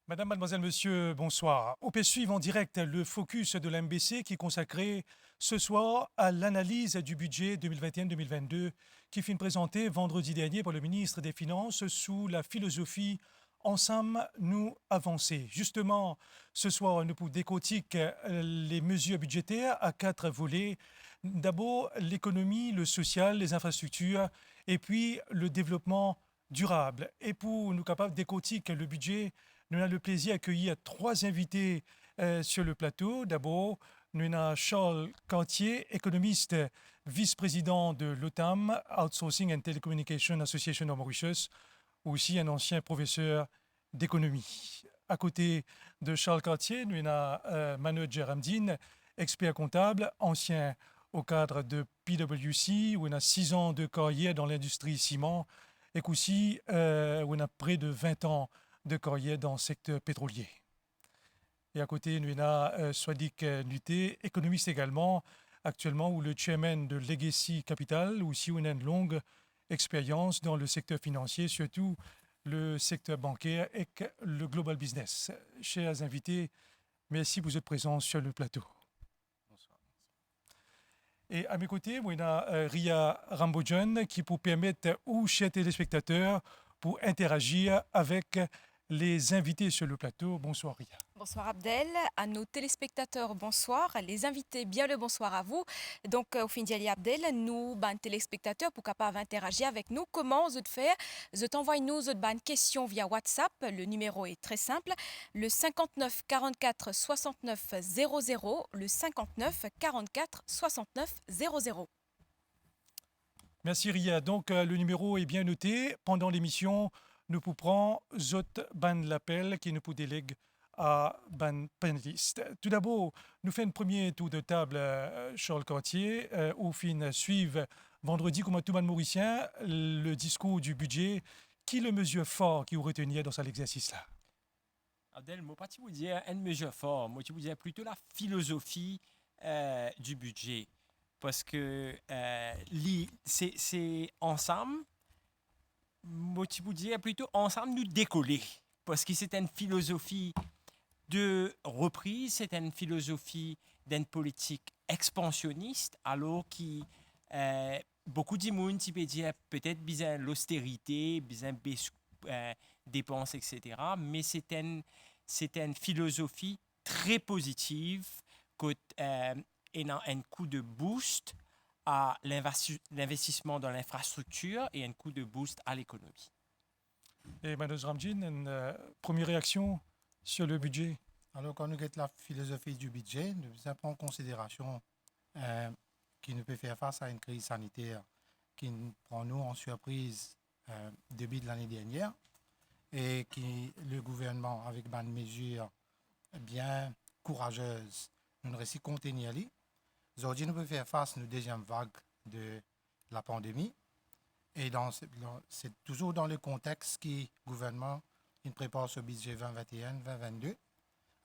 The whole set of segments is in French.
Madame, mademoiselle, monsieur, bonsoir. OP suivre en direct le focus de l'MBC qui est consacré ce soir à l'analyse du budget 2021-2022 qui fut présenté vendredi dernier par le ministre des Finances sous la philosophie Ensemble, nous avancer. Justement, ce soir, nous décortiquer les mesures budgétaires à quatre volets. D'abord, l'économie, le social, les infrastructures et puis le développement durable. Et pour nous capables de décortiquer le budget, nous avons le plaisir d'accueillir trois invités sur le plateau. D'abord, nous avons Charles Cartier, économiste, vice-président de l'OTAM, Outsourcing and Telecommunication Association of Mauritius, aussi un ancien professeur d'économie. À côté de Charles Cartier, nous avons Manoj Ramdin, expert comptable, ancien au cadre de PwC, où il a 6 ans de carrière dans l'industrie ciment, et aussi où il a près de 20 ans de carrière dans le secteur pétrolier. Et à côté, nous avons Swadik Nuté, économiste également, actuellement, ou le chairman de Legacy Capital, aussi où il a une longue expérience dans le secteur financier, surtout le secteur bancaire et le global business. Chers invités, merci pour votre présence sur le plateau. Bonsoir. Et à mes côtés, on a Ria Rambojan qui pour permettre aux chers téléspectateurs pour interagir avec les invités sur le plateau. Bonsoir Ria. Bonsoir Abdel, à nos téléspectateurs, bonsoir. Les invités, bien le bonsoir à vous. Donc, au fin d'Ali Abdel, nous, téléspectateurs, pour capable interagir avec nous, comment vous faire? Vous envoyez nous une question via WhatsApp. Le numéro est très simple, le 59 44 69 00, le 59 44 69 00. Merci Ria. Donc le numéro est bien noté. Pendant l'émission, nous vous prenons zot ban l'appel qui nous vous délègue à ban panéliste. Tout d'abord, nous faisons un premier tour de table, Charles Cartier, au fin suivre vendredi, comme tout le monde mauricien, le discours du budget. Qui le mesure fort qui vous retenir dans cet exercice-là? Abdel, moi, pas vous dire une mesure fort, moi, je vous dire plutôt la philosophie du budget. Parce que c'est ensemble, moi, je vous dire plutôt ensemble nous décoller. Parce que c'est une philosophie de reprise, c'est une philosophie d'une politique expansionniste, alors que beaucoup de monde qui peut dire peut-être besoin l'austérité, besoin dépenses, etc. Mais c'est une philosophie très positive qui a un coup de boost à l'investissement dans l'infrastructure et un coup de boost à l'économie. Et Manoj Ramdin, une première réaction sur le budget? Alors, quand nous regardons la philosophie du budget, nous prenons en considération qu'il ne peut faire face à une crise sanitaire qui nous prend nous en surprise début de l'année dernière et qui le gouvernement, avec une mesure bien courageuse, nous ne réussit contenir. Aujourd'hui, nous pouvons faire face à une deuxième vague de la pandémie. Et c'est toujours dans le contexte que le gouvernement il prépare ce budget 2021-2022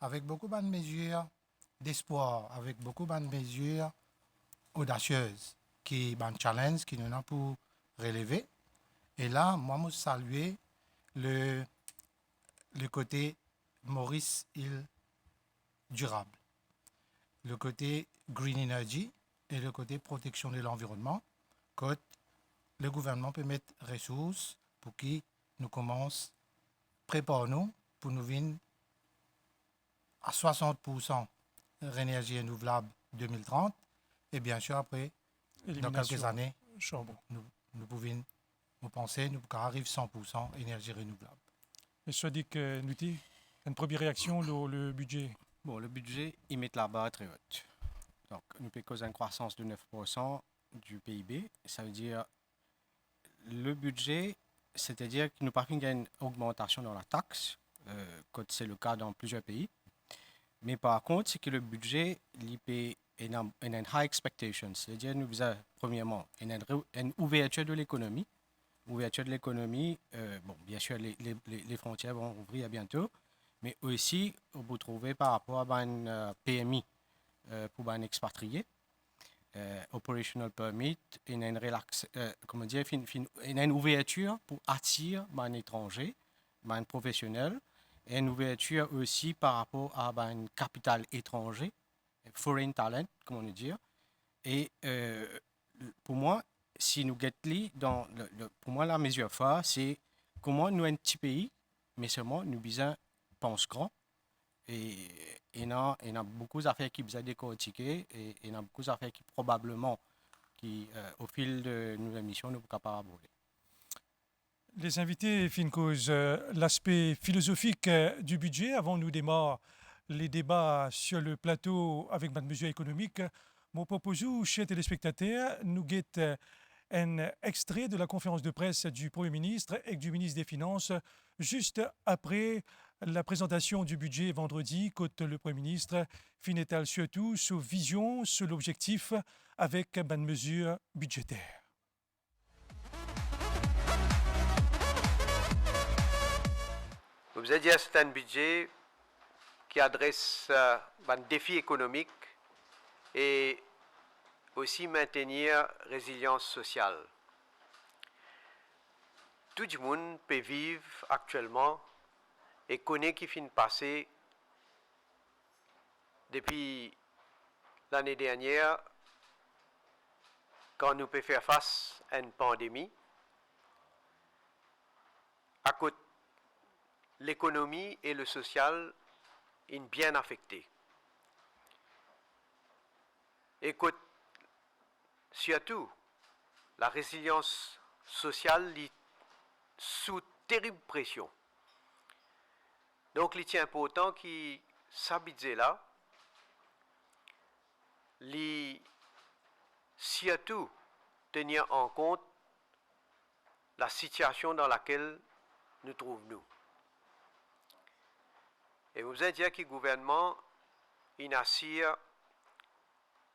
avec beaucoup de mesures d'espoir, avec beaucoup de mesures audacieuses, qui sont un challenge qui nous a pour relever. Et là, moi, je salue le côté Maurice Hill durable, le côté green energy et le côté protection de l'environnement, que le gouvernement peut mettre ressources pour que nous commençons à préparer nous pour nous venir à 60% d'énergie renouvelable 2030 et bien sûr après, dans quelques années, nous pouvons penser nous arriver à 100% énergie renouvelable. Et Swadik Nuté, une première réaction, le budget? Bon, le budget, il met la barre très haute. Donc, nous peut causer une croissance de 9% du PIB. Ça veut dire le budget, c'est-à-dire que nous parlons qu'il y a une augmentation dans la taxe, comme c'est le cas dans plusieurs pays. Mais par contre, c'est que le budget, il a une high expectation. C'est-à-dire, nous avons, premièrement, une ouverture de l'économie. Ouverture de l'économie, bon, bien sûr, les frontières vont ouvrir bientôt, mais aussi, vous trouvez par rapport à un PMI pour un expatrié, operational permit, il y a une ouverture pour attirer un étranger, un professionnel, et une ouverture aussi par rapport à un capital étranger, foreign talent, comme on dit. Et pour moi, si nous guettons pour moi, la mesure phare, c'est comment nous, un petit pays, mais seulement nous besoin pense grand. Et il y a beaucoup d'affaires qui besoin décortiquer et il y a beaucoup d'affaires qui probablement, au fil de nos émissions, nous sommes capables d'aborder. Les invités fin cause l'aspect philosophique du budget. Avant nous démarrer les débats sur le plateau avec ma mesure économique, mon propose, chers téléspectateurs, nous guette un extrait de la conférence de presse du Premier ministre et du ministre des Finances juste après la présentation du budget vendredi, côté le Premier ministre finétal surtout sur vision, sur l'objectif avec une mesure budgétaire. Vous avez dit que c'est un budget qui adresse un défi économique et aussi maintenir résilience sociale. Tout le monde peut vivre actuellement et connaît qui finit passer depuis l'année dernière quand nous pouvons faire face à une pandémie. À côté l'économie et le social sont bien affectés. Écoute, surtout, la résilience sociale est sous terrible pression. Donc, il est important qu'il s'habite là, surtout tenir en compte la situation dans laquelle nous trouvons-nous. Et vous avez dit que le gouvernement assure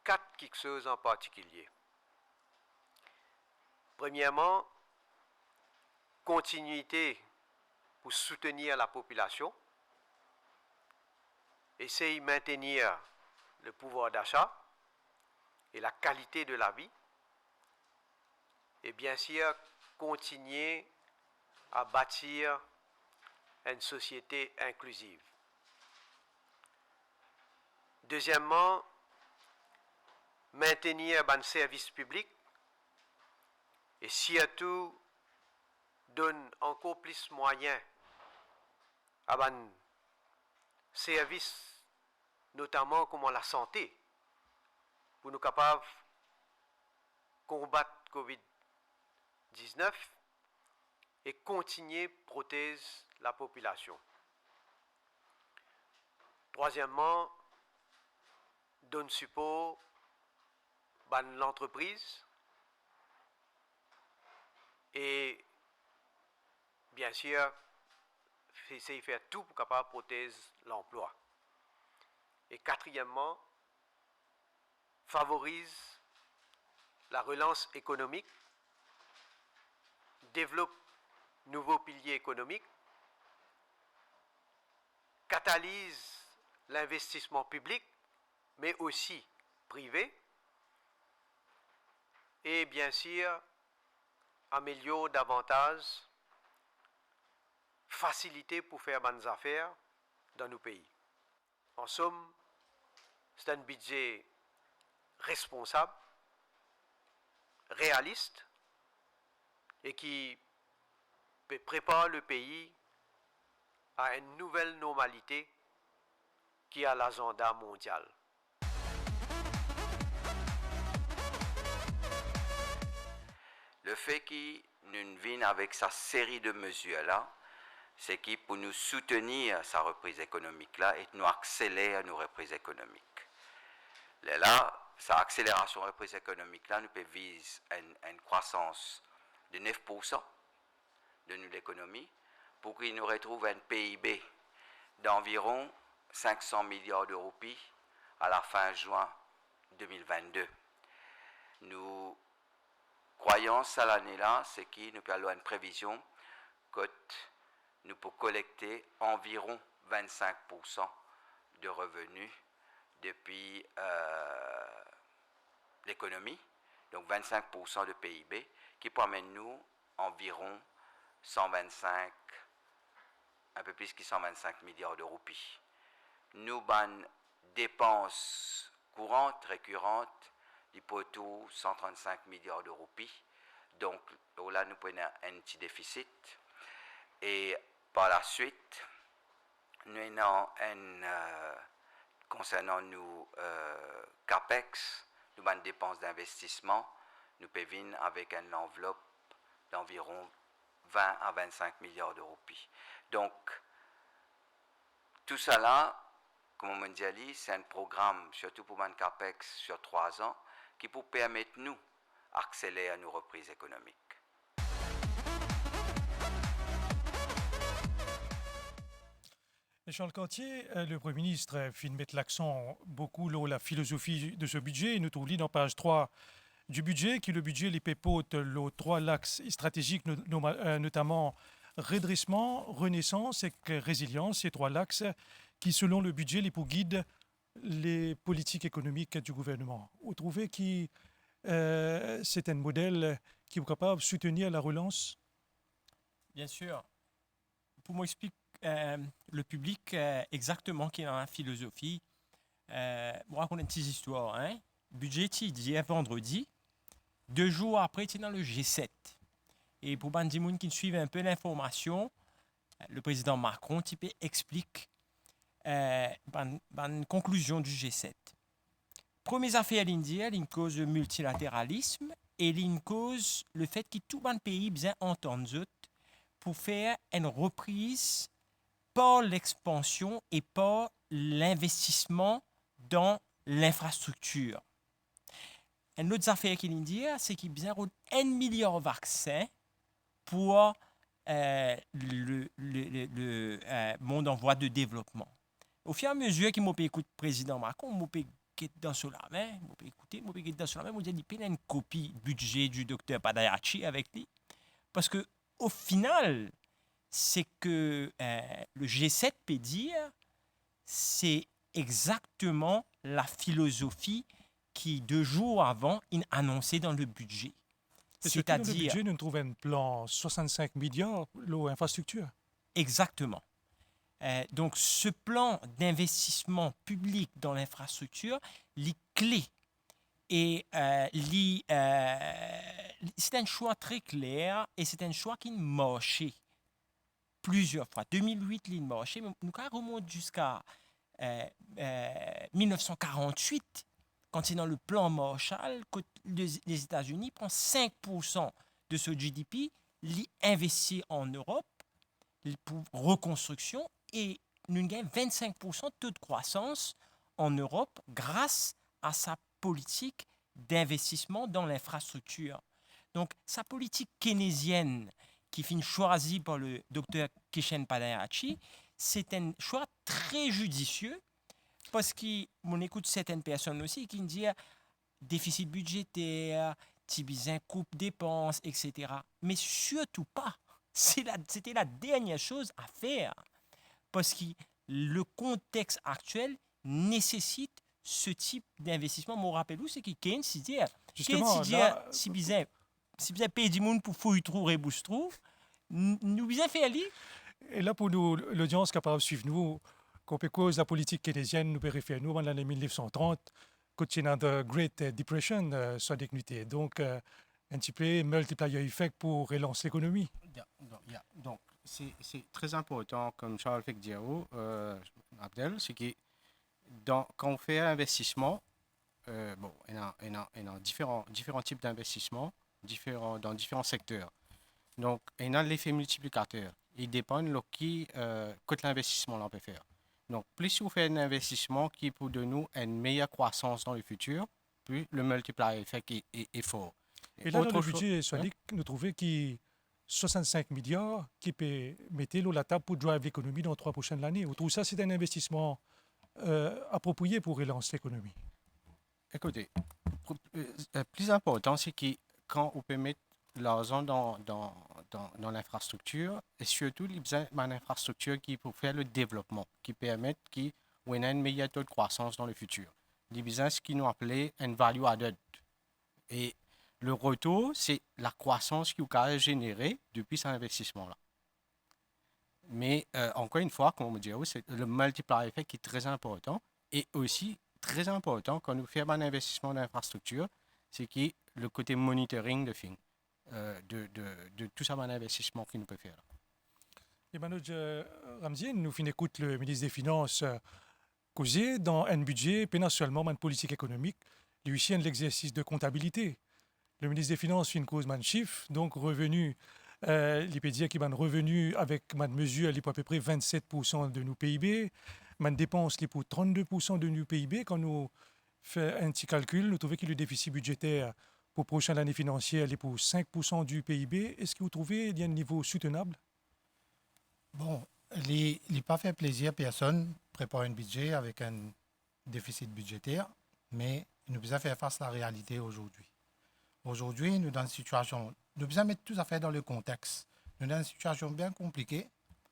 4 choses en particulier. Premièrement, continuité pour soutenir la population, essayer de maintenir le pouvoir d'achat et la qualité de la vie, et bien sûr continuer à bâtir une société inclusive. Deuxièmement, maintenir un service public et surtout donner encore plus de moyens à un service, notamment comme la santé, pour nous capables de combattre COVID-19 et continuer à protéger la population. Troisièmement, donne support à l'entreprise et bien sûr essayer de faire tout pour capable protéger l'emploi. Et quatrièmement, favorise la relance économique, développe nouveaux piliers économiques, catalyse l'investissement public mais aussi privé, et bien sûr améliore davantage facilité pour faire bonnes affaires dans nos pays. En somme, c'est un budget responsable, réaliste et qui prépare le pays à une nouvelle normalité qui est l'agenda mondial. Le fait qu'il nous vienne avec sa série de mesures-là, c'est qui pour nous soutenir sa reprise économique-là et nous accélérer nos reprises économiques. Là, sa accélération reprise économique-là nous peut viser une croissance de 9% de notre économie pour qu'il nous retrouve un PIB d'environ 500 milliards de roupies à la fin juin 2022. Nous croyons à l'année-là, c'est qu'il nous peut avoir une prévision que nous pouvons collecter environ 25% de revenus depuis l'économie, donc 25% de PIB, qui promène nous environ 125 un peu plus que 125 milliards de roupies. Nous, ban dépenses courantes, récurrentes, l'hypothèse 135 milliards de roupies. Donc là, nous prenons un petit déficit. Et par la suite, nous avons concernant nous CAPEX, nous avons des dépenses d'investissement, nous pouvons avec une enveloppe d'environ 20 à 25 milliards de roupies. Donc, tout ça là, comme on dit, c'est un programme, surtout pour un CAPEX sur 3 ans, qui peut permettre nous d'accélérer nos reprises économiques. Charles Cartier, le Premier ministre fin mettre l'accent beaucoup sur la philosophie de ce budget. Et nous trouvons dans page 3 du budget, qui le budget les pépote les 3 axes stratégiques, notamment redressement, renaissance et résilience, ces 3 axes qui, selon le budget, les pour guident les politiques économiques du gouvernement. Vous trouvez que c'est un modèle qui est capable de soutenir la relance? Bien sûr. Pour m'expliquer le public exactement qui est dans la philosophie, moi, raconter une petite histoire. Hein? Budget, hier vendredi, 2 jours après, tu es dans le G7. Et pour les gens qui suivent un peu l'information, le président Macron explique une conclusion du G7. Première affaire, il cause le multilatéralisme et il cause le fait que tout le pays bien entendre pour faire une reprise par l'expansion et par l'investissement dans l'infrastructure. Une autre affaire qu'il dit, c'est qu'il y a 1 milliard de vaccins pour le monde en voie de développement. Au fur et à mesure qu'il m'a écouté le président Macron, m'a dans sur la main, m'a dans sur la main, m'a dit qu'il y a une copie budget du docteur Padayachi avec lui. Parce que au final, c'est que le G7 peut dire, c'est exactement la philosophie qui, 2 jours avant, il annoncé dans le budget. C'est-à-dire, dans le budget, nous trouvons un plan 65 milliards l'infrastructure. Exactement. Donc, ce plan d'investissement public dans l'infrastructure, les clés. Et c'est un choix très clair et c'est un choix qui marchait plusieurs fois. 2008, il marchait, mais nous remonte jusqu'à 1948, quand c'est dans le plan Marshall, que les États-Unis prennent 5% de ce GDP, l'investit en Europe pour reconstruction et nous gagnons 25% de taux de croissance en Europe grâce à sa politique d'investissement dans l'infrastructure. Donc, sa politique keynésienne qui finit choisie par le docteur Kishen Padayachi, c'est un choix très judicieux parce qu'on écoute certaines personnes aussi qui disent déficit budgétaire, tibizin coupe dépenses, etc. Mais surtout pas. C'était la dernière chose à faire parce que le contexte actuel nécessite ce type d'investissement. Mon rappel, c'est que Keynes dit Justement, si bien payer du monde pour fouiller trou et bouche trou, nous bien fait aller. Et là, pour nous, l'audience capable de suivre nous, qu'on peut cause la politique keynésienne, nous peut référer nous dans l'année 1930, quand il y a the Great Depression, soit décnuté. Donc, un petit peu multiplier effect pour relancer l'économie. Donc, c'est très important, comme Charles fait dire, Abdel, c'est que quand on fait un investissement, il y a différents types d'investissements dans différents secteurs. Donc, il y a l'effet multiplicateur. Il dépend de quel investissement on peut faire. Donc, plus vous faites un investissement qui peut donner une meilleure croissance dans le futur, plus le multiplier effect est fort. Et là, dans le budget, nous trouvons qu'il 65 milliards qui peut mettre la table pour drive l'économie dans 3 prochaines années. Vous trouvez ça, c'est un investissement approprié pour relancer l'économie? Écoutez, le plus important, c'est que quand on peut mettre l'argent dans l'infrastructure, et surtout, il y a une infrastructure qui peut faire le développement, qui permet qu'on ait un meilleur taux de croissance dans le futur. Il y a ce qu'ils nous appelait un value added. Et le retour, c'est la croissance qu'il a générée depuis cet investissement-là. Mais encore une fois, comme on dit, c'est le multiplier effect qui est très important. Et aussi, très important, quand nous faisons un investissement d'infrastructure, c'est qui le côté monitoring de things, de tout ça, un investissement qu'il nous peut faire. Et Manoj Ramzi, nous finissons écoute le ministre des Finances causer dans un budget, pas seulement une politique économique, lui aussi l'exercice de comptabilité. Le ministre des Finances fait une cause man chiffre, donc revenu, il peut dire qu'il a un revenu avec ma mesure, il est à peu près 27% de nos PIB, ma dépense, il est pour 32% de nos PIB. Quand nous faisons un petit calcul, nous trouvons que le déficit budgétaire pour la prochaine année financière, il est pour 5% du PIB. Est-ce que vous trouvez qu'il y a un niveau soutenable? Bon, il n'est pas fait plaisir à personne de préparer un budget avec un déficit budgétaire, mais nous devons faire face à la réalité aujourd'hui. Aujourd'hui, nous sommes dans une situation, nous devons mettre tout à fait dans le contexte. Nous sommes dans une situation bien compliquée,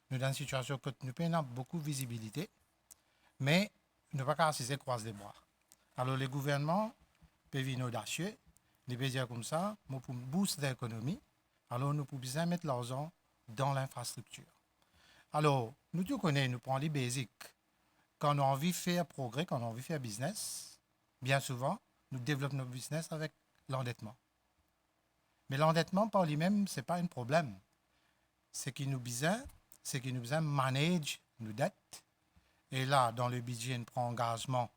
nous sommes dans une situation que nous avons beaucoup de visibilité, mais nous ne pouvons pas assez croiser les bras. Alors, le gouvernement peut venir audacieux, les peut dire comme ça, pour booster l'économie, alors nous pouvons mettre l'argent dans l'infrastructure. Alors, nous tous connaissons, nous prenons les basiques. Quand on a envie de faire progrès, quand on a envie de faire business, bien souvent, nous développons notre business avec l'endettement. Mais l'endettement par lui-même, ce n'est pas un problème. Ce qui nous besoin, c'est que nous besoin manage nos dettes. Et là, dans le budget, on prend engagement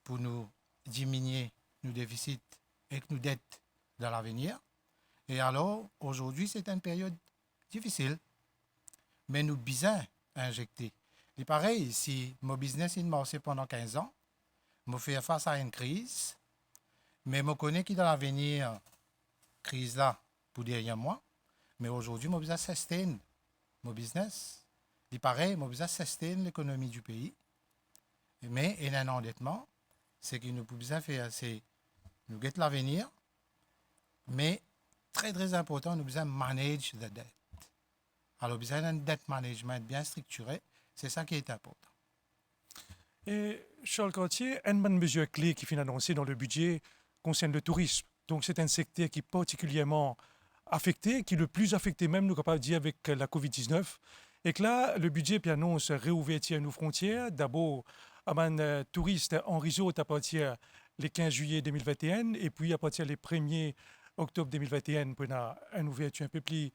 pour nous diminuer nos déficits et nos dettes dans l'avenir. Et alors, aujourd'hui, c'est une période difficile. Mais nous besoin injecter. C'est pareil, si mon business est marché pendant 15 ans, je fais face à une crise, mais je connais que dans l'avenir, crise là, pour derrière moi, mais aujourd'hui, je besoin sustain mon business. C'est pareil, je besoin sustain l'économie du pays. Mais il y a un endettement, c'est que nous pouvons faire, c'est nous guetter l'avenir, mais très très important, nous besoin manage the debt. Alors, besoin d'un debt management bien structuré, c'est ça qui est important. Et Charles Cartier, une bonne mesure clé qui finit annoncée dans le budget concerne le tourisme. Donc, c'est un secteur qui est particulièrement affecté, qui est le plus affecté même, nous capables de dire, avec la COVID-19. Et que là, le budget puis annonce réouverture nos frontières. D'abord, un touriste en réseau à partir le 15 juillet 2021 et puis à partir le 1er octobre 2021 pour une ouverture un peu plus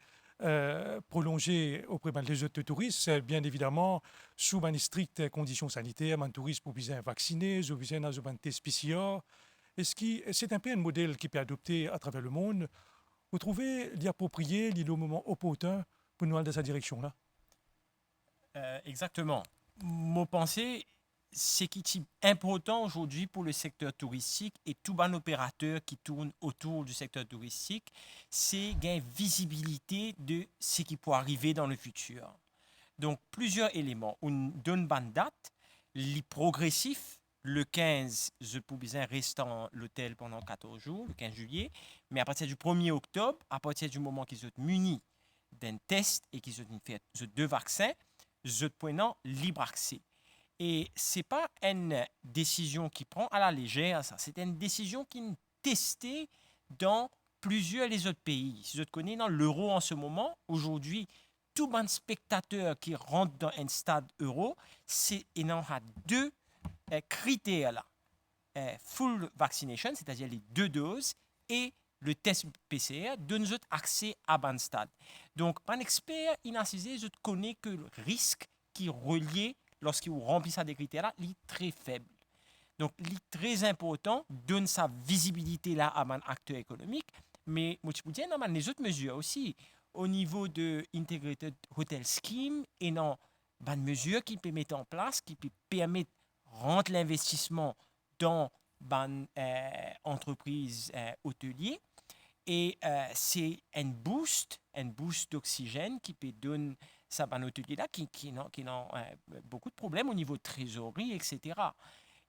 prolongée auprès des autres touristes. C'est bien évidemment sous une strictes conditions sanitaires, un touriste pour bien vacciné, besoin d'un test PCR. C'est un peu un modèle qui peut adopter à travers le monde. Vous trouvez l'approprié, le moment opportun pour nous aller dans cette direction-là? Exactement. Mon pensée, c'est qu'il est important aujourd'hui pour le secteur touristique et tout bon opérateur qui tourne autour du secteur touristique, c'est gagner visibilité de ce qui peut arriver dans le futur. Donc, plusieurs éléments. On donne une date, les progressifs, le 15, je peux bien rester à l'hôtel pendant 14 jours, le 15 juillet, mais à partir du 1er octobre, à partir du moment qu'ils sont munis d'un test et qu'ils ont fait 2 vaccins, je peux libre accès. Et ce n'est pas une décision qui prend à la légère, ça. C'est une décision qui est testée dans plusieurs des autres pays. Si je te connais dans l'euro en ce moment, aujourd'hui, tout bon spectateur qui rentre dans un stade euro, il en a 2 critères là. Full vaccination, c'est-à-dire les 2 doses, et le test PCR donne accès à un stade. Donc, un expert, je connais que le risque qui est relié lorsqu'il remplit ça des critères-là, il est très faible. Donc, il est très important, donne sa visibilité là à un acteur économique, mais moi, je peux dire, dans les autres mesures aussi, au niveau de Integrated Hotel Scheme, et non, une mesure qui peut mettre en place, qui peut permettre de rendre l'investissement dans une entreprise hôtelière. Et c'est un boost d'oxygène qui peut donner ça à un hôtelier là qui a beaucoup de problèmes au niveau de trésorerie, etc.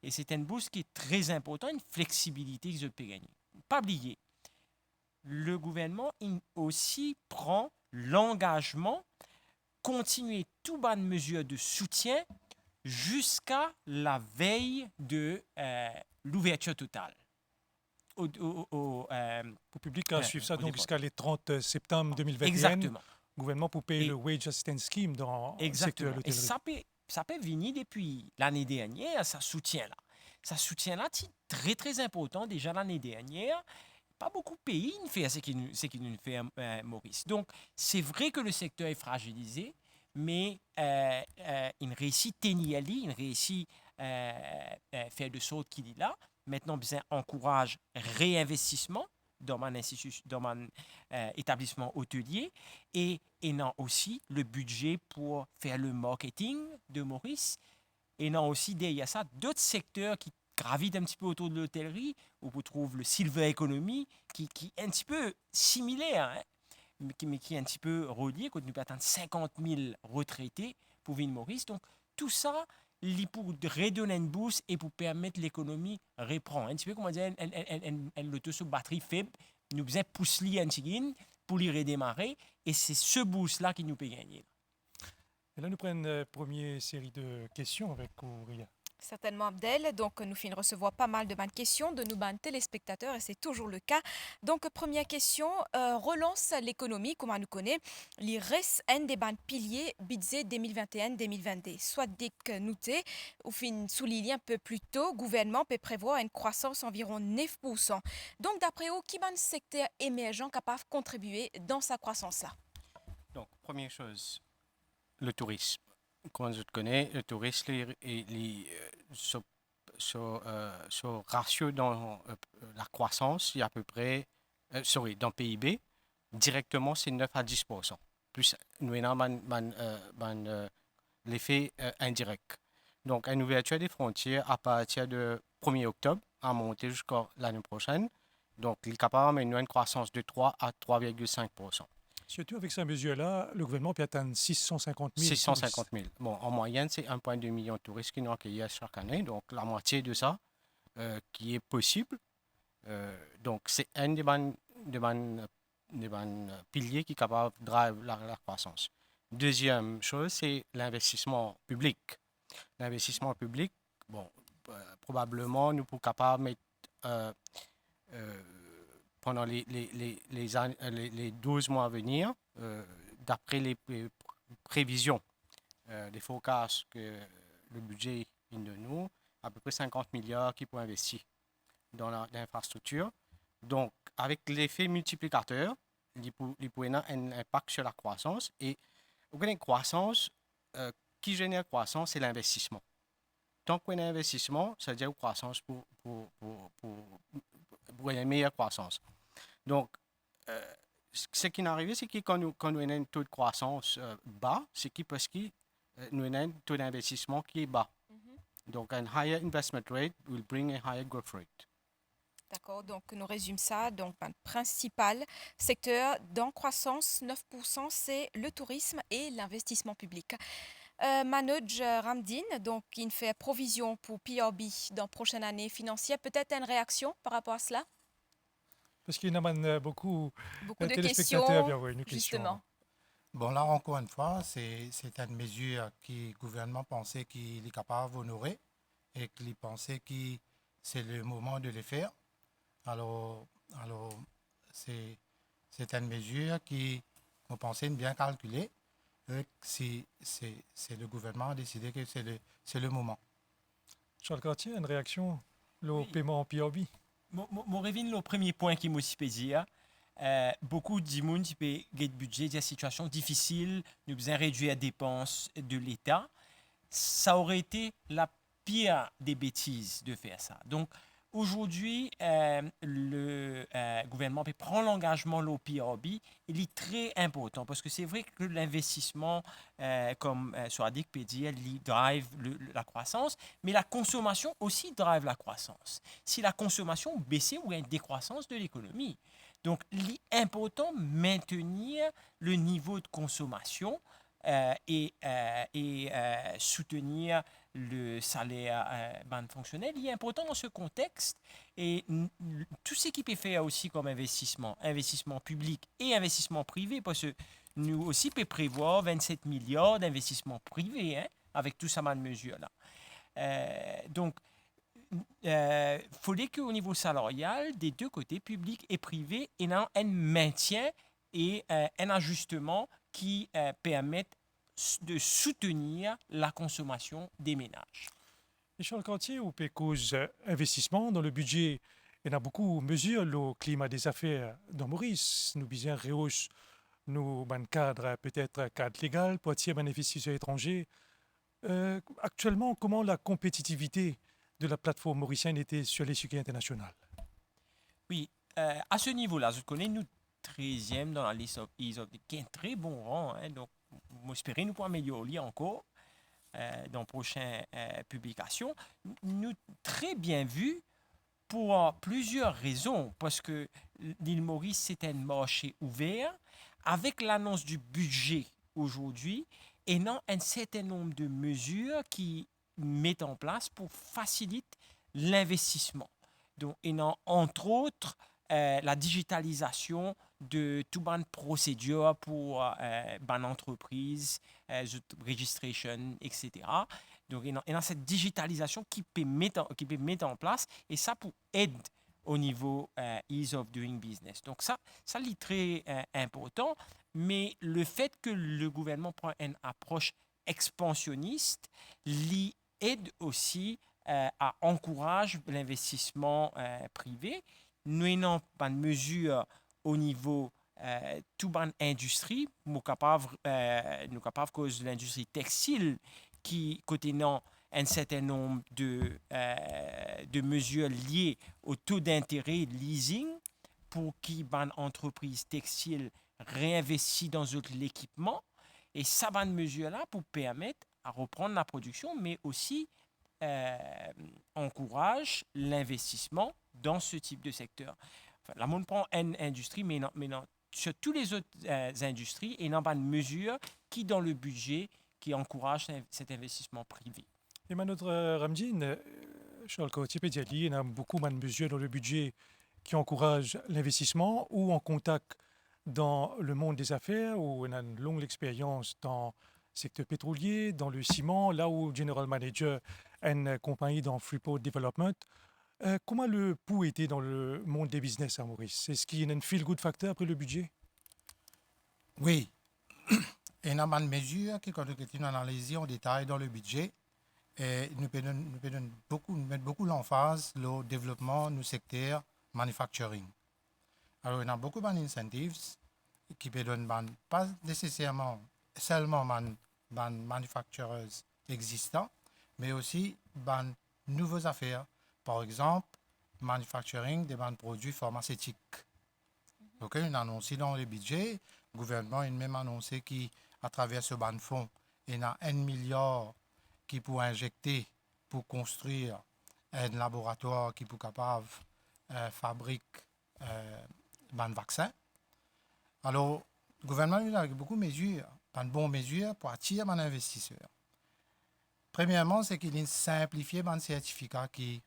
Et c'est un boost qui est très important, une flexibilité que je peux gagner. Pas oublier, le gouvernement aussi prend l'engagement continuer toute bonne mesure de soutien jusqu'à la veille de l'ouverture totale. Pour le public à suivre ça donc jusqu'à les 30 septembre 2021. Exactement. gouvernement pour payer Et- le Wage Assistance Scheme dans le secteur Exactement. de Et l'hôtellerie. ça peut venir depuis l'année dernière, ça soutient là. Ça soutient là, c'est très, très important. Déjà l'année dernière, pas beaucoup de pays ne fait ce qu'il nous fait Maurice. Donc, c'est vrai que le secteur est fragilisé, mais il réussit à tenir, il réussit faire de sorte qu'il est là. Maintenant, bien, encourage réinvestissement dans mon établissement hôtelier et non aussi le budget pour faire le marketing de Maurice. Et non aussi derrière ça, d'autres secteurs qui gravitent un petit peu autour de l'hôtellerie, où vous trouvez le silver economy, qui est un petit peu similaire, hein, mais qui est un petit peu relié, quand nous peut atteindre 50 000 retraités pour Ville Maurice. Donc, tout ça, pour redonner une boost et pour permettre l'économie reprendre. Un petit peu, comment dire, l'auto sur batterie faible, nous faisons pousser un petit peu pour les redémarrer, et c'est ce boost-là qui nous peut gagner. Et là, nous prenons une première série de questions avec Ouria. Certainement, Abdel. Donc, nous finissons de recevoir pas mal de bonnes questions de nos bonnes téléspectateurs et c'est toujours le cas. Donc, première question, relance l'économie, comme on nous connaît. Il reste un des bonnes piliers budget 2021-2022. Soit dès que nous ou fin souligné un peu plus tôt, gouvernement peut prévoir une croissance environ 9%. Donc, d'après vous, qui est le secteur émergent capable de contribuer dans sa croissance-là? Donc, première chose, le tourisme. Comme je te connais, le tourisme, ce ratio dans la croissance, il y a à peu près, dans PIB, directement, c'est 9 à 10%. Plus, nous avons l'effet indirect. Donc, une ouverture des frontières à partir du 1er octobre à monter jusqu'à l'année prochaine. Donc, il est capable d'amener une croissance de 3 à 3,5%. Surtout avec ces mesures-là, le gouvernement peut atteindre 650 000. 650 000. Bon, en moyenne, c'est 1,2 million de touristes qui nous accueillent chaque année. Donc, la moitié de ça qui est possible. Donc, c'est un des piliers qui est capable de driver la croissance. Deuxième chose, c'est l'investissement public. L'investissement public, bon, probablement, nous sommes capables de mettre pendant les 12 mois à venir, d'après les prévisions, les forecasts que le budget est de nous, à peu près 50 milliards qui pourraient investir dans l'infrastructure. Donc, avec l'effet multiplicateur, il pourrait avoir un impact sur la croissance. Et une croissance, qui génère croissance, c'est l'investissement. Tant qu'on a un investissement, ça veut dire une croissance pour une meilleure croissance. Donc, ce qui est arrivé, c'est que quand nous avons un taux de croissance bas, c'est parce que nous avons un taux d'investissement qui est bas. Donc, un higher investment rate will bring a higher growth rate. D'accord, donc nous résumons ça. Donc, le principal secteur dans croissance, 9%, c'est le tourisme et l'investissement public. Manoj Ramdin, donc, il fait provision pour PRB dans la prochaine année financière. Peut-être une réaction par rapport à cela? Parce qu'il y en a beaucoup Beaucoup de téléspectateurs. questions, Bien, oui, une question. justement. Bon, là, encore une fois, c'est une mesure que le gouvernement pensait qu'il est capable d'honorer et qu'il pensait que c'est le moment de le faire. Alors c'est une mesure qui, on pensait bien calculée. C'est le gouvernement a décidé que c'est le moment. Charles Cartier, une réaction le Oui. paiement en PRB? Mon revient le premier point qui m'a aussi dire, beaucoup de monde qui peut get budget, des situations difficiles, nous besoin réduire les dépenses de l'État. Ça aurait été la pire des bêtises de faire ça. Donc, aujourd'hui, le gouvernement peut prendre l'engagement de l'OPRB. Il est très important parce que c'est vrai que l'investissement, comme Soadik peut dire, il drive la croissance, mais la consommation aussi drive la croissance. Si la consommation baisse, ou il y a une décroissance de l'économie. Donc, il est important de maintenir le niveau de consommation et soutenir le salaire fonctionnel. Il est important dans ce contexte et tout ce qui peut faire aussi comme investissement public et investissement privé, parce que nous aussi peut prévoir 27 milliards d'investissements privés avec tout ça de mesures-là. Donc, il faudrait qu'au niveau salarial, des deux côtés, public et privé, il y ait un maintien et un ajustement qui permettent de soutenir la consommation des ménages. Et Charles Cartier, ou cause investissement dans le budget, il y a beaucoup de mesures, le climat des affaires dans Maurice. Nous bien rehausse nos cadres, peut-être cadre légal, pour attirer un investisseur étranger. Actuellement, comment la compétitivité de la plateforme mauricienne était sur l'échiquier international? Oui, à ce niveau-là, je connais nous 13e dans la liste of ease of qui est un très bon rang. Hein, donc, j'espère nous pour améliorer encore dans prochaines publications. Nous très bien vu pour plusieurs raisons, parce que l'île Maurice, c'est un marché ouvert. Avec l'annonce du budget aujourd'hui, et non un certain nombre de mesures qui mettent en place pour faciliter l'investissement. Donc, et non, entre autres, la digitalisation de tout ban de procédures pour ban entreprise, registration, etc. Donc, il y a cette digitalisation qui peut mettre en place, et ça pour aider au niveau ease of doing business. Donc, ça est très important, mais le fait que le gouvernement prend une approche expansionniste, aide aussi à encourager l'investissement privé. Nous n'avons pas de mesures au niveau tout ban industrie, nous capables cause de l'industrie textile qui côté non un certain nombre de mesures liées au taux d'intérêt leasing pour qui ban entreprise textile réinvestit dans l'équipement, et ça ban mesures-là pour permettre à reprendre la production, mais aussi encourage l'investissement dans ce type de secteur. Enfin, la monde prend une industrie, mais non, sur toutes les autres industries, et non pas de mesures qui, dans le budget, qui encouragent cet investissement privé. Et notre Ramdine, Charles Cartier peut dire il y a beaucoup de mesures dans le budget qui encouragent l'investissement ou en contact dans le monde des affaires, où on a une longue expérience dans le secteur pétrolier, dans le ciment, là où General Manager une compagnie dans Freeport Development. Comment le pouls était dans le monde des business à Maurice? Est-ce qu'il y a un feel-good factor après le budget? Oui, il y a une mesure qui continue à analyser en détail dans le budget. Et nous pouvons mettre beaucoup l'emphase sur le développement du secteur manufacturing. Alors, il y a beaucoup d'incentives qui ne donnent pas nécessairement seulement les manufactureurs existants, mais aussi les nouvelles affaires. Par exemple, manufacturing des produits pharmaceutiques. Donc, on a annoncé dans le budget, le gouvernement a même annoncé qu'à travers ce fonds, il y a 1 milliard qui peut injecter pour construire un laboratoire qui peut capable fabriquer des vaccins. Alors, le gouvernement a beaucoup de mesures, de bonnes mesures pour attirer les investisseurs. Premièrement, c'est qu'il a simplifié les certificats qui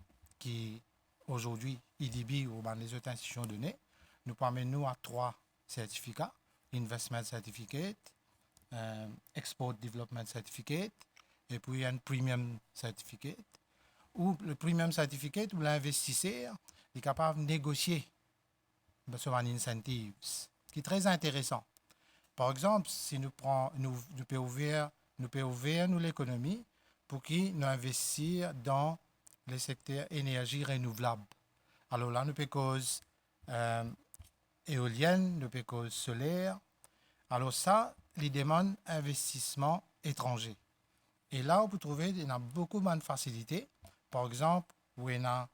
aujourd'hui, IDB ou les autres institutions données, nous permettent à 3 certificats: Investment Certificate, Export Development Certificate, et puis un Premium Certificate, où le Premium Certificate, où l'investisseur est capable de négocier sur un incentive, qui est très intéressant. Par exemple, si nous pouvons ouvrir l'économie pour qu'ils nous investissent dans le secteur énergie renouvelable. Alors là, nous pouvons cause éolienne, nous pouvons cause solaire. Alors ça, les demandes investissement étranger. Et là, on peut trouver il y a beaucoup de facilités. Par exemple, où il y a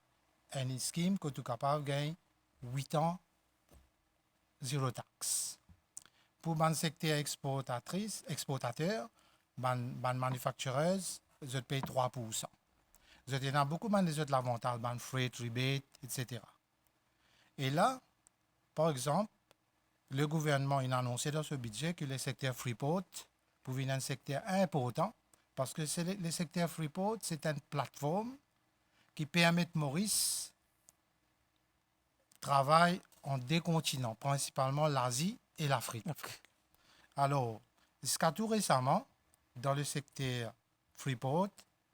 un scheme que tu es capable de gagner 8 ans, zéro taxe. Pour le secteur exportateur, les manufactureurs, ils payent 3%. Il y a beaucoup de avantages, les freight rebate, etc. Et là, par exemple, le gouvernement a annoncé dans ce budget que le secteur Freeport pouvait être un secteur important, parce que le secteur Freeport, c'est une plateforme qui permet à Maurice de travailler en 2 continents, principalement l'Asie et l'Afrique. Alors, jusqu'à tout récemment, dans le secteur Freeport,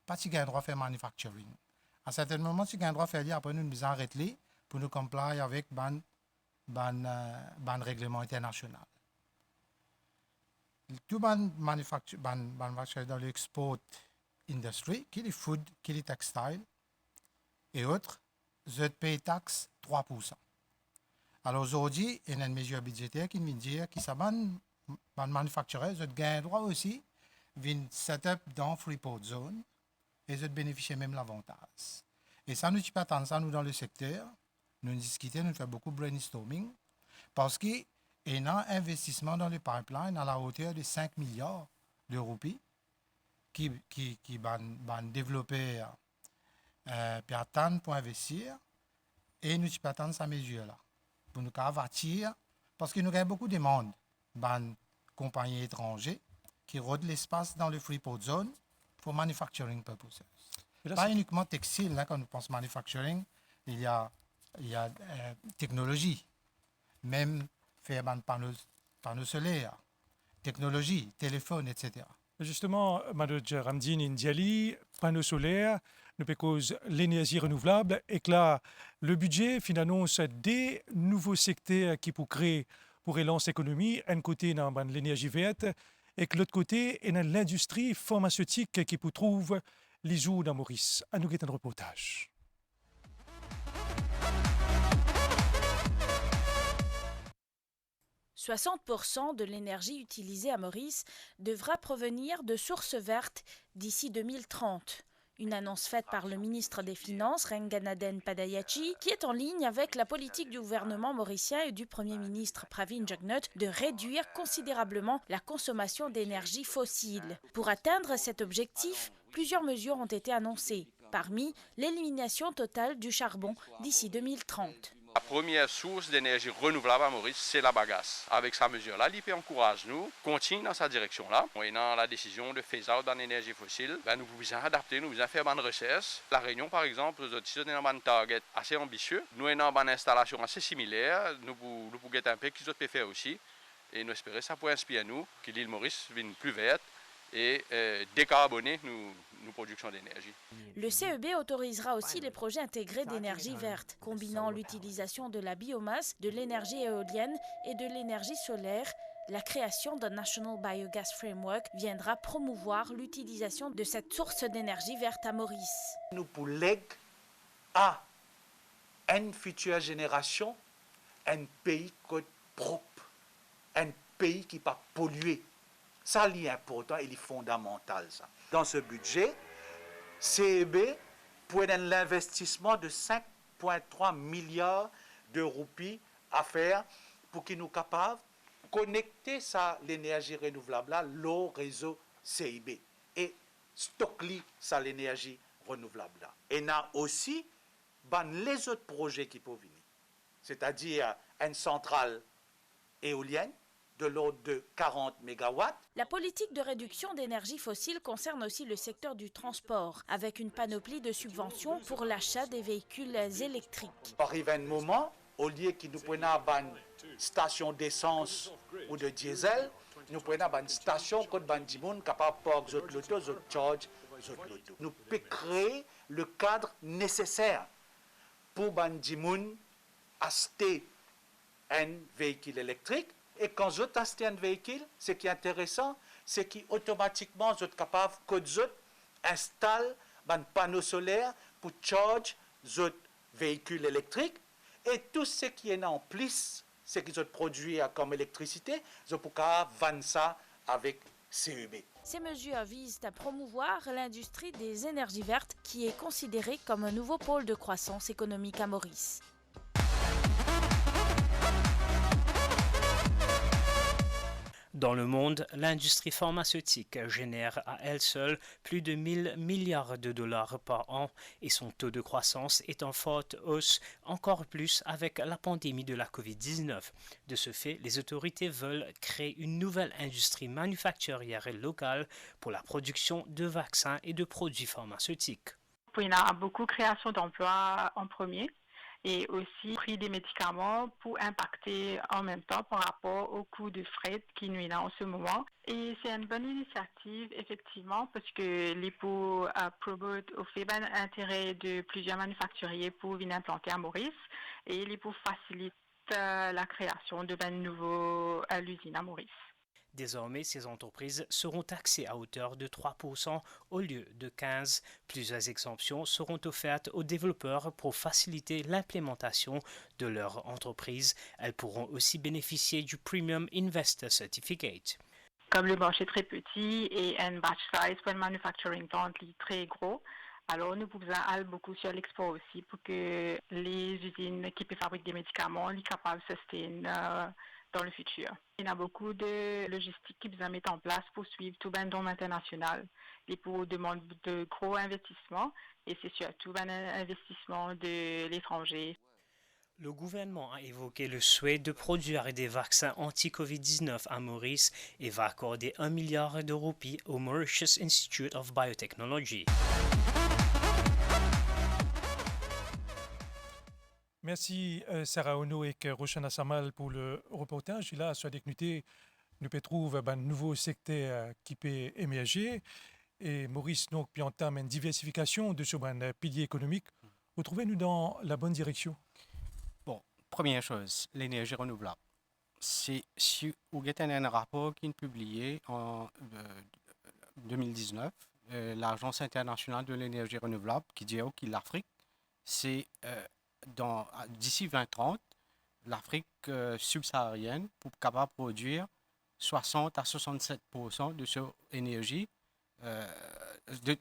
pas si un droit de faire manufacturing. À un certain moment, si un droit de faire, après nous nous arrêter pour nous comply avec ban règlement international. tout le manufacture dans l'export industry, qui est food, qui est textile et autres, je paye taxe 3%. Alors aujourd'hui, il y a une mesure budgétaire qui me dit que ça manufacturier, je gagne droit aussi, vient setup dans Freeport Zone et je bénéficie même l'avantage. Et ça, nous ne pas tant ça, nous dans le secteur, nous discutons, nous faisons beaucoup de brainstorming parce qu'il y a un investissement dans le pipeline à la hauteur de 5 milliards de roupies qui vont développer puis attendre pour investir et nous ne pas attendre cette mesure-là pour nous bâtir parce que nous avons beaucoup de demandes de compagnies étrangères qui rodent l'espace dans le Freeport Zone pour manufacturing purposes. Pas uniquement textile, là, quand on pense manufacturing, il y a technologie, même faire des panneaux solaires, technologie, téléphone, etc. Justement, Manager Ramdine Ndiali, panneaux solaires, nous cause l'énergie renouvelable et que là, le budget finance des nouveaux secteurs qui pour créer, pour relancer l'économie, un côté dans l'énergie verte et que l'autre côté, il y a l'industrie pharmaceutique qui pour trouve les jours dans Maurice. À nous guetter un reportage. « 60% de l'énergie utilisée à Maurice devra provenir de sources vertes d'ici 2030. Une annonce faite par le ministre des Finances, Renganaden Padayachi, qui est en ligne avec la politique du gouvernement mauricien et du Premier ministre Pravin Jugnauth de réduire considérablement la consommation d'énergie fossile. Pour atteindre cet objectif, plusieurs mesures ont été annoncées, parmi l'élimination totale du charbon d'ici 2030. La première source d'énergie renouvelable à Maurice, c'est la bagasse. Avec sa mesure-là, l'IP encourage nous, continue dans sa direction-là. On est dans la décision de phase out dans l'énergie fossile. Nous pouvons adapter, nous pouvons faire une recherche. La Réunion, par exemple, nous avons un target assez ambitieux. Nous avons une installation assez similaire. Nous pouvons guetter un peu qui peut faire aussi. Et nous espérons que ça pourrait inspirer nous, que l'île Maurice vienne plus verte et décarboner nos productions d'énergie. Le CEB autorisera aussi les projets intégrés d'énergie verte, combinant l'utilisation de la biomasse, de l'énergie éolienne et de l'énergie solaire. La création d'un National Biogas Framework viendra promouvoir l'utilisation de cette source d'énergie verte à Maurice. Nous pour léguer à une future génération un pays propre, un pays qui ne pas pollué. Ça, c'est important et c'est fondamental. Ça. Dans ce budget, CEB pour l'investissement de 5,3 milliards de roupies à faire pour qu'il nous capable de connecter l'énergie renouvelable au réseau CEB et stocker l'énergie renouvelable. Là. Et il y a aussi les autres projets qui peuvent venir, c'est-à-dire une centrale éolienne de l'ordre de 40 MW. La politique de réduction d'énergie fossile concerne aussi le secteur du transport, avec une panoplie de subventions pour l'achat des véhicules électriques. Arrive un moment, au lieu que nous prenions une station d'essence ou de diesel, nous prenons une station que nous sommes capables de parker l'auto, de charge l'auto. Nous pouvons créer le cadre nécessaire pour nous acheter un véhicule électrique. Et quand vous achetez un véhicule, ce qui est intéressant, c'est qu'automatiquement, vous êtes capable d'installer un panneau solaire pour charger votre véhicule électrique. Et tout ce qui est en plus, ce qui est produit comme électricité, vous pouvez vendre ça avec CEB. Ces mesures visent à promouvoir l'industrie des énergies vertes qui est considérée comme un nouveau pôle de croissance économique à Maurice. Dans le monde, l'industrie pharmaceutique génère à elle seule plus de 1000 milliards de dollars par an et son taux de croissance est en forte hausse, encore plus avec la pandémie de la COVID-19. De ce fait, les autorités veulent créer une nouvelle industrie manufacturière locale pour la production de vaccins et de produits pharmaceutiques. Il y a beaucoup de création d'emplois en premier. Et aussi prix des médicaments pour impacter en même temps par rapport au coût de fret qui nous est en ce moment. Et c'est une bonne initiative, effectivement, parce que l'IPO promote au fait l'intérêt de plusieurs manufacturiers pour venir implanter à Maurice et l'IPO facilite la création de nouveaux à l'usine à Maurice. Désormais, ces entreprises seront taxées à hauteur de 3% au lieu de 15%. Plusieurs exemptions seront offertes aux développeurs pour faciliter l'implémentation de leur entreprise. Elles pourront aussi bénéficier du Premium Investor Certificate. Comme le marché est très petit et un batch size pour un manufacturing plant est très gros, alors nous pouvons aller beaucoup sur l'export aussi pour que les usines qui peuvent fabriquer des médicaments soient capables de se soutenir dans le futur. Il y a beaucoup de logistique qui besoin mettre en place pour suivre tout le domaine international et pour demander de gros investissements et c'est surtout un investissement de l'étranger. Le gouvernement a évoqué le souhait de produire des vaccins anti-Covid-19 à Maurice et va accorder 1 milliard de roupies au Mauritius Institute of Biotechnology. Merci Sarah Ono et Roshana Samal pour le reportage. Et là, soit nous peut trouver un nouveau secteur qui peut émerger. Et Maurice donc puis entame une diversification de ce pilier économique. Retrouvez-nous dans la bonne direction. Bon, première chose, l'énergie renouvelable. C'est si vous avez un rapport qui est publié en 2019, l'Agence internationale de l'énergie renouvelable qui dit que l'Afrique, c'est d'ici 2030, l'Afrique subsaharienne pour capable de produire 60 à 67% de son énergie, de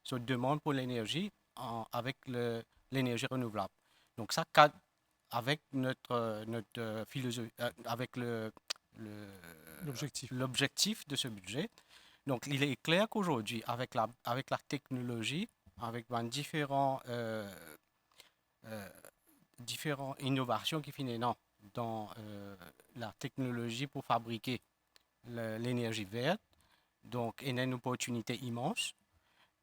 sa demande pour l'énergie avec l'énergie renouvelable. Donc ça cadre avec notre philosophie, avec l'objectif de ce budget. Donc il est clair qu'aujourd'hui, avec la technologie, avec différentes innovations qui finissent dans la technologie pour fabriquer l'énergie verte, donc il y a une opportunité immense.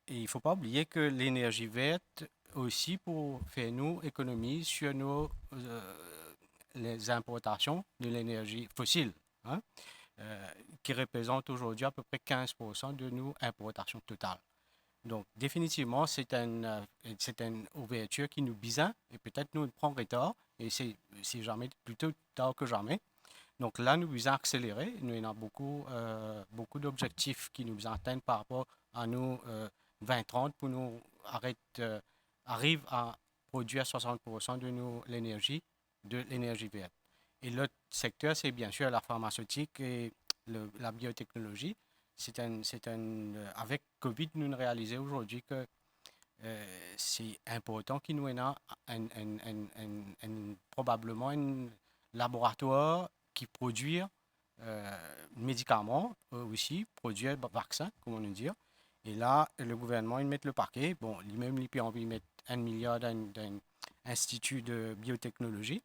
Et il ne faut pas oublier que l'énergie verte aussi pour faire nous économie sur les importations de l'énergie fossile, qui représente aujourd'hui à peu près 15% de nos importations totales. Donc définitivement, c'est une ouverture qui nous besoin et peut-être nous prend retard et c'est jamais plutôt tard que jamais. Donc là, nous devons accélérer. Nous avons beaucoup d'objectifs qui nous atteignent par rapport à nous 2030 pour nous arrive à produire 60% de l'énergie verte. Et l'autre secteur, c'est bien sûr la pharmaceutique et la biotechnologie. Avec COVID, nous réalisons aujourd'hui que c'est important qu'il nous ait probablement un laboratoire qui produit médicaments aussi, produit vaccins, comme on dit. Et là, le gouvernement, il met le paquet. Bon, lui-même, il a envie de mettre 1 milliard dans un institut de biotechnologie,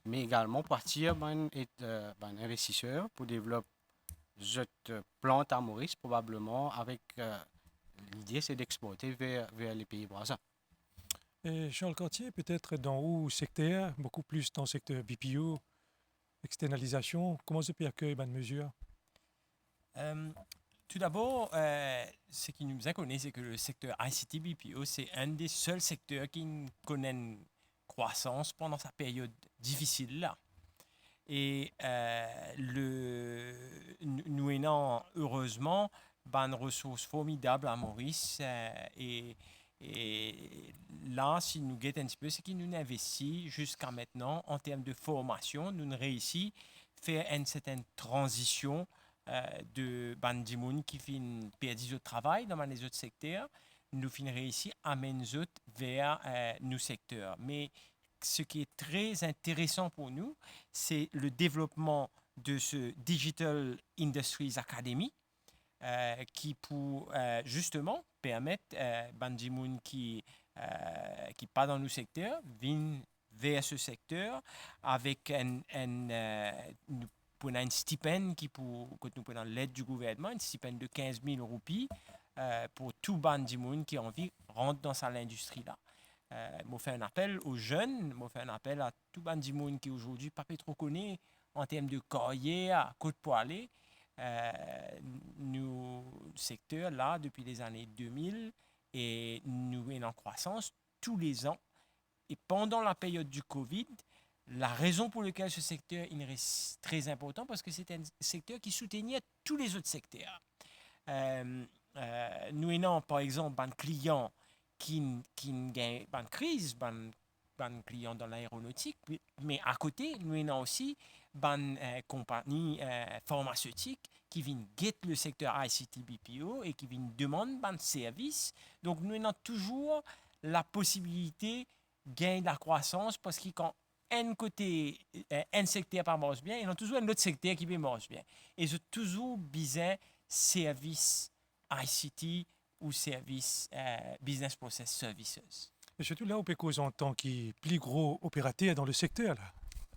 mais également partir d'un investisseur pour développer cette plante à Maurice, probablement avec l'idée, c'est d'exporter vers les pays voisins. Et Charles Cartier, peut-être dans où secteur, beaucoup plus dans le secteur BPO, externalisation, comment se peut accueillir une mesure? Tout d'abord, ce qui nous a connu, c'est que le secteur ICT BPO, c'est un des seuls secteurs qui connaît une croissance pendant sa période difficile là. Et nous ayons heureusement une ressource formidable à Maurice. Et là, si nous guettons un petit peu, c'est qu'il nous investit jusqu'à maintenant en termes de formation. Nous avons réussi à faire une certaine transition de bandimoun qui fin perdu au travail dans les autres secteurs. Nous finissons réussi à amener les autres vers nos secteurs. Mais ce qui est très intéressant pour nous, c'est le développement de ce Digital Industries Academy qui pour justement permettre bandimoun qui pas dans nos secteurs viennent vers ce secteur avec un stipend qui que nous prenons l'aide du gouvernement, un stipend de 15 000 roupies pour tout bandimoun qui a envie de rentrer dans cette industrie-là. Je fais un appel aux jeunes, je fais un appel à tout bandimoun qui aujourd'hui pas trop connaît en termes de carrière, côte pour aller. Nous secteur là depuis les années 2000 et nous sommes en croissance tous les ans. Et pendant la période du Covid, La raison pour laquelle ce secteur est très important, parce que c'est un secteur qui soutenait tous les autres secteurs. Nous avons par exemple un client qui gagne une crise, un client dans l'aéronautique, mais à côté, nous avons aussi une compagnie pharmaceutique qui vient guetter le secteur ICT BPO et qui vient demander un service. Donc nous avons toujours la possibilité de gagner de la croissance parce que quand un côté, un secteur pas marche bien, il y a toujours un autre secteur qui marche bien. Et c'est toujours besoin service ICT ou service Business Process Services. Et surtout là, OPECOS en tant que plus gros opérateur dans le secteur. Là.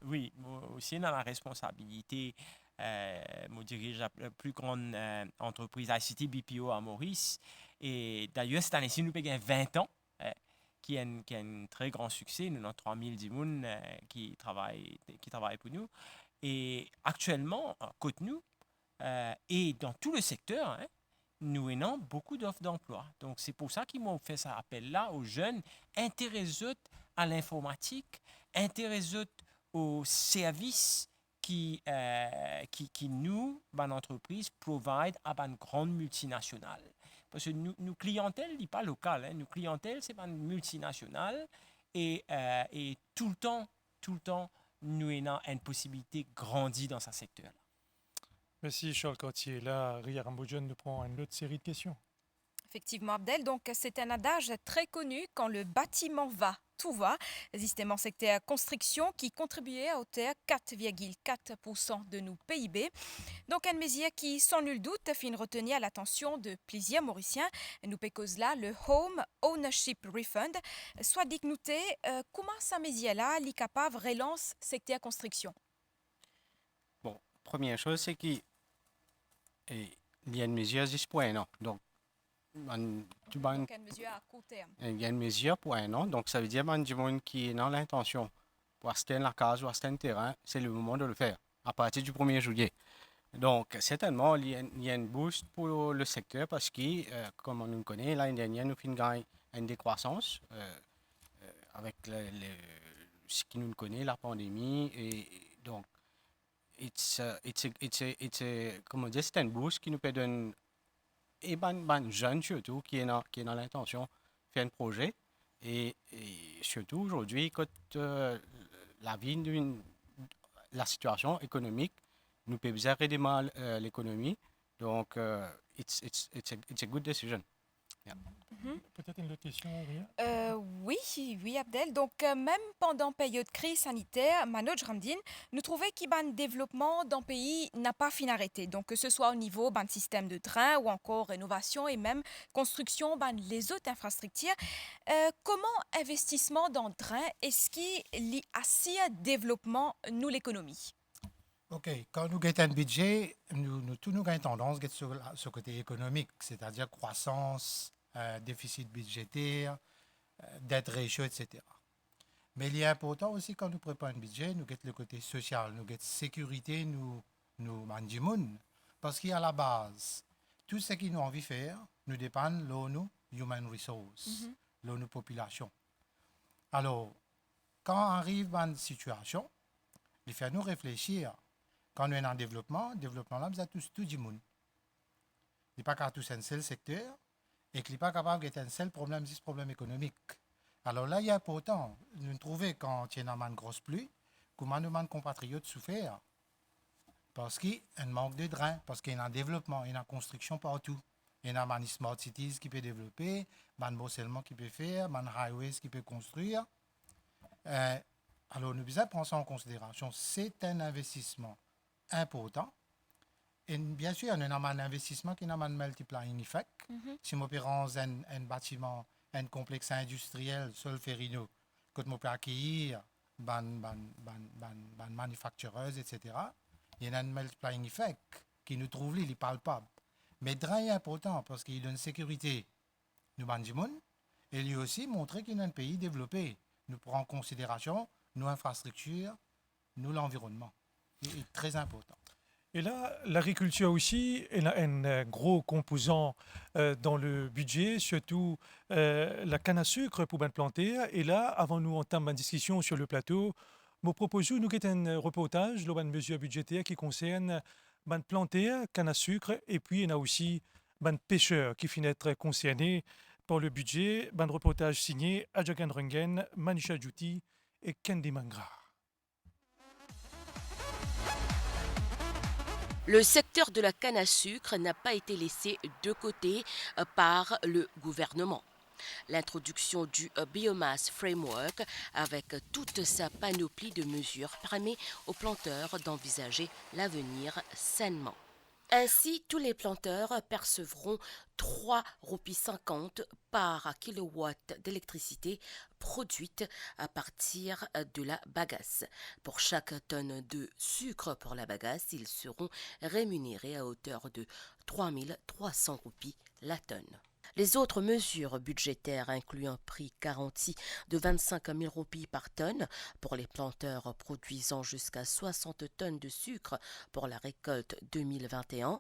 Oui, moi aussi, dans la responsabilité, moi dirige la plus grande entreprise ICT BPO à Maurice. Et d'ailleurs, cette année-ci, nous payons 20 ans. Qui a un très grand succès. Nous avons 3000 personnes qui travaillent pour nous. Et actuellement, à côté de nous, et dans tout le secteur, nous avons beaucoup d'offres d'emploi. Donc, c'est pour ça qu'ils m'ont fait cet appel-là aux jeunes intéressés à l'informatique, intéressés aux services qui nous, dans l'entreprise, provide à une grande multinationale. Parce que nous clientèle n'est pas locale. Nous clientèle, c'est une multinationale. Et tout le temps, nous avons une possibilité de grandir dans ce secteur-là. Merci Charles Cartier. Là, Ria Rambojon nous prend une autre série de questions. Effectivement, Abdel. Donc, c'est un adage très connu. Quand le bâtiment va, tout va. Justement, secteur construction qui contribuait à hauteur 4,4% de nos PIB. Donc, un mesure qui, sans nul doute, finit retenir l'attention de plusieurs Mauriciens. Nous pécose là le Home Ownership Refund. Soit dit que nous comment ça mesure-là, est capable de relancer secteur construction? Bon, première chose, c'est qu'il y a une mesure juste pour un an. Donc, il y a une mesure à court terme. Il y a une mesure pour un an, donc ça veut dire que du monde qui est dans l'intention pour acheter la case ou acheter un terrain, c'est le moment de le faire, à partir du 1er juillet. Donc, certainement, il y a une boost pour le secteur parce que, comme on nous connaît, l'année dernière, nous avons gagné une décroissance avec ce qui nous connaît, la pandémie. Et donc, comment dire, c'est un boost qui nous peut donner et ben jeune surtout qui est dans l'intention de faire un projet et surtout aujourd'hui quand la situation économique nous peut bien redémarrer l'économie donc it's a good decision. Yeah. Peut-être une autre question, Ria? Oui, Abdel. Donc, même pendant la période de crise sanitaire, Manoj Ramdin, nous trouvons que le développement dans le pays n'a pas fini arrêté. Donc, que ce soit au niveau du système de train ou encore rénovation et même construction les autres infrastructures. Comment investissement dans le train est-ce qu'il assure développement nous l'économie? OK. Quand nous gagnons un budget, nous avons tendance à sur ce côté économique, c'est-à-dire croissance, déficit budgétaire, dette ratio, etc. Mais il est important aussi quand nous préparons un budget, nous avons le côté social, nous avons sécurité, nous mangeons. Parce qu'à la base, tout ce que nous avons envie de faire, nous dépend de nos human resources, de nos populations. Alors, quand on arrive dans une situation, il faut nous réfléchir. Quand nous sommes en développement là, vous avez tout du monde. Il n'est pas qu'à tous un seul secteur et qu'il n'est pas capable de un seul problème, c'est problème économique. Alors là, il est important de trouver quand il y a une grosse pluie, comment nos compatriotes souffrent. Parce qu'il y a un manque de drains, parce qu'il y a un développement, il y a une construction partout. Il y a des smart cities qui peuvent développer, des morcellement qui peuvent faire, des highways qui peuvent construire. Alors, nous devons prendre ça en considération. C'est un investissement important. Et bien sûr, il y a un investissement qui a un multiplying effect. Si on prend un bâtiment, un complexe industriel, seul ferrino, quand on peut accueillir des manufactureuses, etc., il y a un multiplying effect qui nous trouve il est palpable. Mais le drain est important parce qu'il donne sécurité nous monde et lui aussi montrer qu'il y a un pays développé. Nous prenons en considération nos infrastructures, nous l'environnement. C'est très important. Et là, l'agriculture aussi est un gros composant dans le budget, surtout la canne à sucre pour bien planter. Et là, avant nous entamer une discussion sur le plateau, Nous proposons nous un reportage sur une mesure budgétaire qui concerne les planteurs, canne à sucre, et puis il y a aussi les pêcheurs qui finissent être concernés par le budget. Un reportage signé Adjagan Rungen, Manisha Djouti et Kendi Mangra. Le secteur de la canne à sucre n'a pas été laissé de côté par le gouvernement. L'introduction du Biomass Framework avec toute sa panoplie de mesures permet aux planteurs d'envisager l'avenir sainement. Ainsi, tous les planteurs percevront 3,50 € par kilowatt d'électricité produite à partir de la bagasse. Pour chaque tonne de sucre pour la bagasse, ils seront rémunérés à hauteur de 3 300 roupies la tonne. Les autres mesures budgétaires incluent un prix garanti de 25 000 roupies par tonne pour les planteurs produisant jusqu'à 60 tonnes de sucre pour la récolte 2021.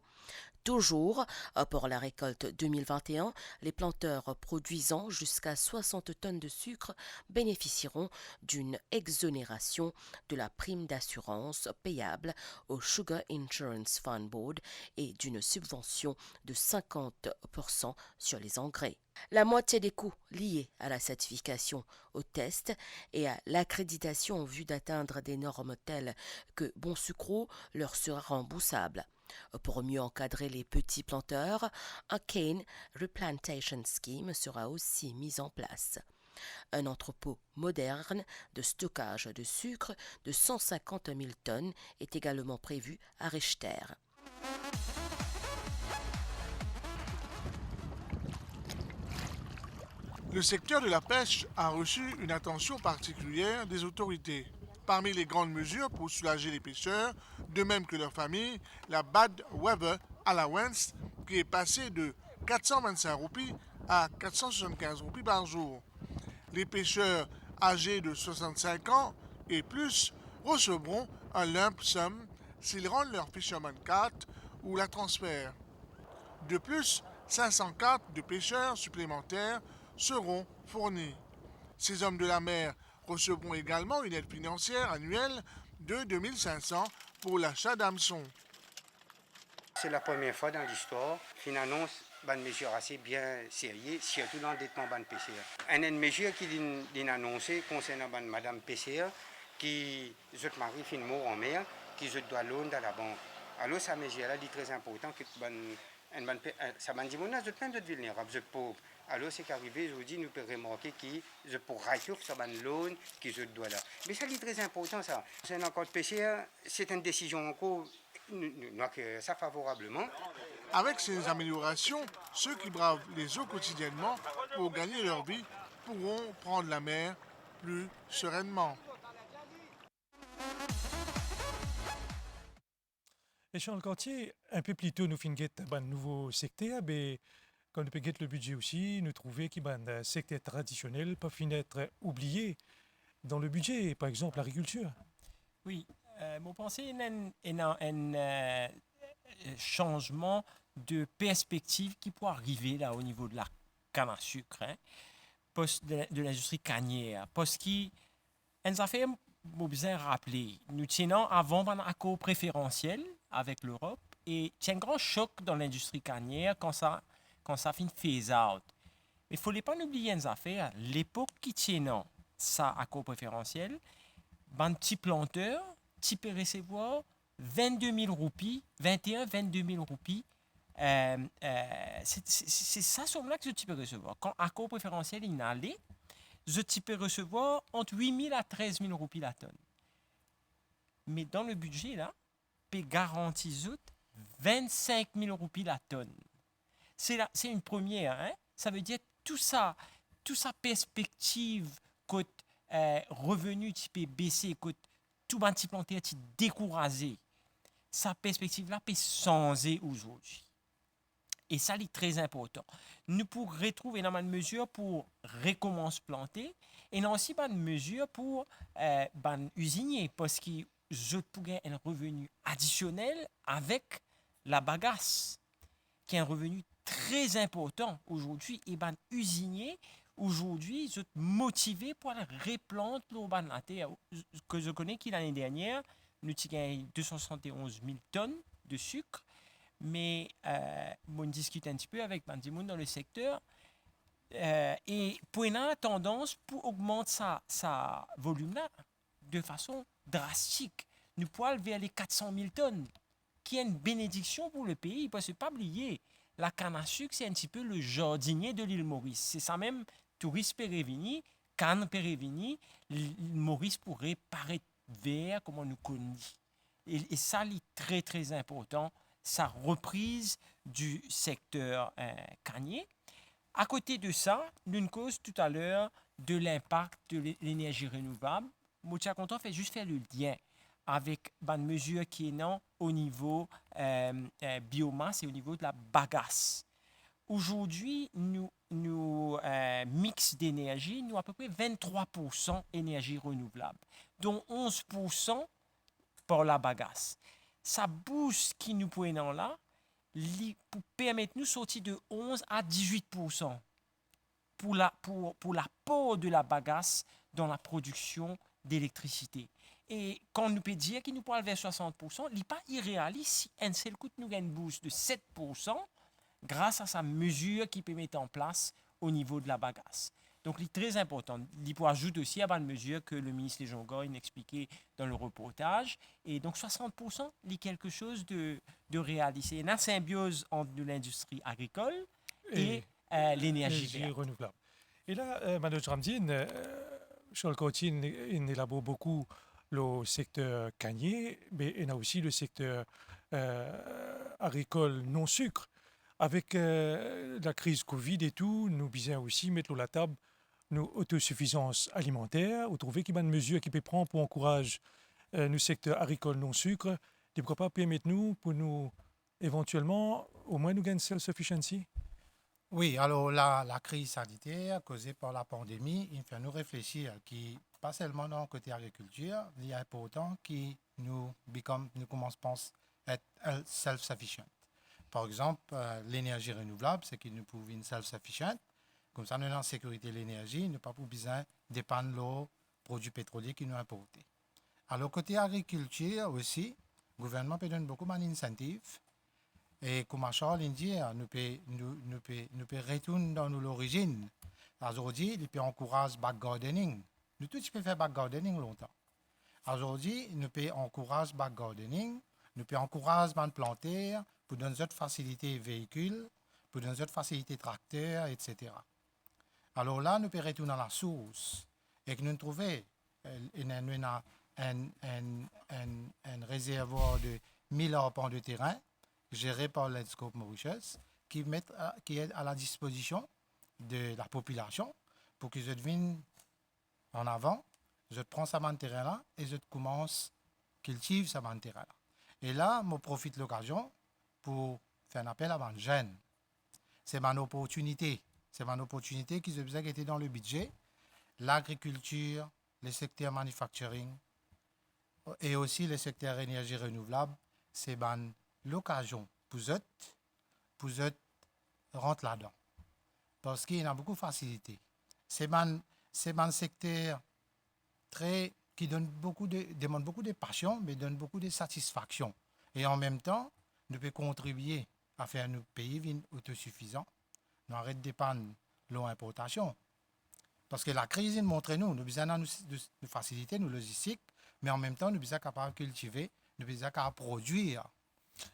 Toujours pour la récolte 2021, les planteurs produisant jusqu'à 60 tonnes de sucre bénéficieront d'une exonération de la prime d'assurance payable au Sugar Insurance Fund Board et d'une subvention de 50% sur les engrais. La moitié des coûts liés à la certification, au test et à l'accréditation en vue d'atteindre des normes telles que Bon Sucro leur sera remboursable. Pour mieux encadrer les petits planteurs, un cane replantation scheme sera aussi mis en place. Un entrepôt moderne de stockage de sucre de 150 000 tonnes est également prévu à Richter. Le secteur de la pêche a reçu une attention particulière des autorités. Parmi les grandes mesures pour soulager les pêcheurs, de même que leurs familles, la Bad Weather Allowance qui est passée de 425 roupies à 475 roupies par jour. Les pêcheurs âgés de 65 ans et plus recevront un lump sum s'ils rendent leur Fisherman Card ou la transfèrent. De plus, 500 cartes de pêcheurs supplémentaires seront fournis. Ces hommes de la mer recevront également une aide financière annuelle de 2500 pour l'achat d'hameçons. C'est la première fois dans l'histoire qu'on annonce une mesure assez bien sérieuse, surtout dans le développement de PCA. Une mesure qui est annoncée concernant Madame PCA qui se marie finalement en mer, qui se doit l'eau dans la banque. Alors, cette mesure-là est très importante. Ça m'a dit, je plein de vulnérables, je pauvre. Alors, c'est qu'arrivé, aujourd'hui, nous pouvons remarquer que je pourrais que ça va loan qui je dois là. Mais ça, c'est très important, ça. C'est un accord de PCA, c'est une décision encore, ça favorablement. Avec ces améliorations, ceux qui bravent les eaux quotidiennement pour gagner leur vie pourront prendre la mer plus sereinement. Et Charles Cartier, un peu plus tôt, nous finissons un nouveau secteur, mais quand nous payons le budget aussi, nous trouvons qu'il y a un secteur traditionnel pas finir être oublié dans le budget, par exemple l'agriculture. Oui, mon pensée est un changement de perspective qui peut arriver là au niveau de la canne à sucre, de l'industrie cannière, parce qu'il nous a fait bien rappeler, nous tenons avant un accord préférentiel avec l'Europe et il y a un grand choc dans l'industrie cannière quand ça finit phase out. Mais il ne faut pas oublier une affaire, l'époque qui tient ça accord préférentiel, un petit planteur, tu peux recevoir 22 000 roupies, 22 000 roupies. C'est ça somme-là que tu peux recevoir. Quand accord préférentiel est allé, tu peux recevoir entre 8 000 à 13 000 roupies la tonne. Mais dans le budget, là, peut garantir 25 000 roupies la tonne. C'est une première. Hein? Ça veut dire tout ça perspective côté revenu qui peut baisser, côté tout le petit planter qui découragé. Sa perspective-là peut changer aujourd'hui. Et ça, c'est très important. Nous pourrons retrouver une mesure pour recommencer à planter et aussi une mesure pour usiner parce que je pourrais un revenu additionnel avec la bagasse, qui est un revenu très important aujourd'hui. Et usinier aujourd'hui, je suis motivé pour aller replanter l'urban la terre. Que je connais qui l'année dernière, nous avons 271 000 tonnes de sucre, mais on discute un petit peu avec Bandimoun dans le secteur. Et pour une tendance pour augmenter sa volume-là de façon drastique. Nous pouvons aller vers les 400 000 tonnes, qui est une bénédiction pour le pays. Parce que pas oublier, la canne à sucre, c'est un petit peu le jardinier de l'île Maurice. C'est ça même, touriste Pérévini, canne Pérévini, l'île Maurice pourrait paraître vert comme on nous connaît. Et ça, c'est très, très important, sa reprise du secteur cannier. À côté de ça, nous cause tout à l'heure de l'impact de l'énergie renouvelable. Moutia Content fait juste faire le lien avec une mesure qui est non au niveau biomasse et au niveau de la bagasse. Aujourd'hui, nous mix d'énergie, nous à peu près 23% énergie renouvelable, dont 11% pour la bagasse. Ça booste qui nous prenons là, pour permettre nous sortir de 11 à 18% pour l'apport de la bagasse dans la production d'électricité. Et quand nous peut dire qu'il nous parle vers 60%, il n'est pas irréaliste si un seul coup nous gagne une boost de 7% grâce à sa mesure qui peut mettre en place au niveau de la bagasse. Donc, c'est très important. Il peut ajouter aussi à la mesure que le ministre Léjon Goy expliqué dans le reportage. Et donc, 60%, c'est quelque chose de réalisé. Il y a une symbiose entre l'industrie agricole et l'énergie renouvelable. Et là, Mme Ramdine, Charles Cotin élabore beaucoup le secteur cannier, mais il y a aussi le secteur agricole non sucre. Avec la crise Covid et tout, nous bisons aussi mettre sur la table nos autosuffisance alimentaire, ou trouver qu'il y a une mesure qui peut prendre pour encourager nos secteurs agricoles non sucre, de pourquoi pas permettre nous, pour nous, éventuellement, au moins nous gagner self-sufficiency? Oui, alors la crise sanitaire causée par la pandémie, il fait nous réfléchir qui, pas seulement dans le côté agriculture, il est important que nous commençons à être self-sufficient. Par exemple, l'énergie renouvelable, c'est que nous pouvons être self-sufficient. Comme ça, nous avons en sécurité de l'énergie, nous pas besoin de dépendre de produits pétroliers qui nous importent. Alors, côté agriculture aussi, le gouvernement peut donner beaucoup d'incentives. Et comme Charles dit, nous pouvons retourner dans l'origine. Aujourd'hui, il peut encourager le back gardening. Nous tous pouvons faire back gardening longtemps. Aujourd'hui, nous pouvons encourager le back gardening, nous pouvons encourager les planter pour donner d'autres facilités véhicules, pour donner d'autres facilités tracteurs, etc. Alors là, nous pouvons retourner à la source et que nous trouvons un réservoir de 1000 arpents de terrain géré par l'Edscope Mauritius qui est à la disposition de la population pour qu'ils viennent en avant, je prends ce terrain-là et je commence à cultiver ce terrain-là. Et là, je profite de l'occasion pour faire un appel à mes jeunes. C'est ma opportunité. C'est une opportunité qui était dans le budget. L'agriculture, le secteur manufacturing et aussi le secteur énergie renouvelable, c'est l'occasion pour eux rentrer là-dedans. Parce qu'il y a beaucoup de facilité. C'est un secteur qui demande beaucoup de passion, mais donne beaucoup de satisfaction. Et en même temps, nous pouvons contribuer à faire nos pays autosuffisants. Nous arrêtons de dépendre de l'importation. Parce que la crise nous montre nous besoin de faciliter nos logistiques, mais en même temps, nous sommes capables de cultiver, nous sommes capables de produire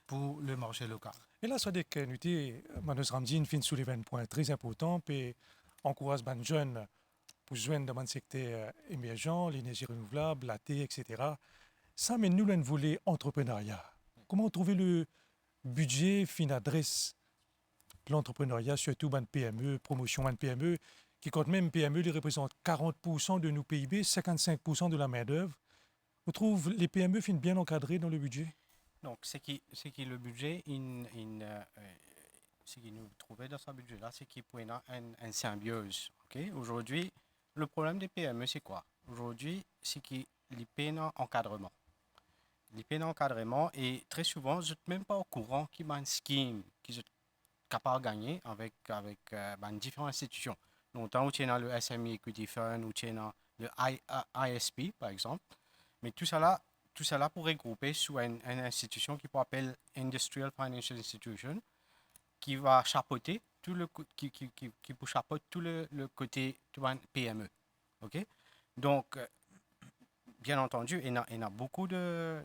pour le marché local. Et là, ça dit que nous avons, Mme Ramdine, fin soulever un point très important, puis encourage les jeunes pour joindre dans le secteur émergent, l'énergie renouvelable, la thé, etc. Ça, mais nous, nous voulons entrepreneuriat. Comment trouver le budget fin adresse l'entrepreneuriat, surtout dans PME, promotion dans PME, qui compte même PME, ils représentent 40% de nos PIB, 55% de la main-d'œuvre. Vous trouvez les PME finissent bien encadrées dans le budget? Donc, c'est qui le budget, ce qui nous trouvait dans ce budget-là, c'est qu'il peut y avoir une symbiose. Okay? Aujourd'hui, le problème des PME, c'est quoi? Aujourd'hui, c'est qu'ils payent un encadrement. Ils payent un encadrement et très souvent, je ne suis même pas au courant qu'il y a un scheme qu'ils sont capables de gagner avec différentes institutions. Longtemps, on tient le SME Equity Fund, on tient le ISP, par exemple. Mais tout ça là pourrait regrouper sous une institution qui s'appelle Industrial Financial Institution, qui va chapeauter tout le chapeauter tout le côté PME. OK? Donc, bien entendu, il y a beaucoup de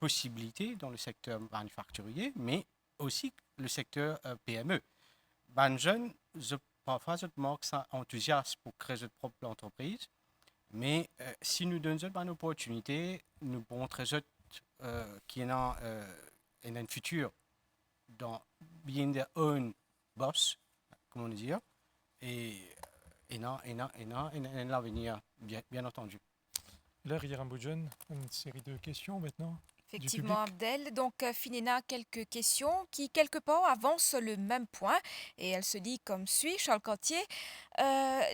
possibilités dans le secteur manufacturier, mais aussi le secteur PME. Ben jeunes, parfois, je manque ça enthousiasme pour créer notre propre entreprise, mais si nous donnons une opportunité, nous pourrons très qu'il y a un futur dans being their own boss, comment dire, et l'avenir, bien entendu. Là, Riyarambodjan, une série de questions maintenant. Effectivement, Abdel. Donc, Finena, quelques questions qui, quelque part, avancent le même point. Et elle se dit comme suit, Charles Cantier,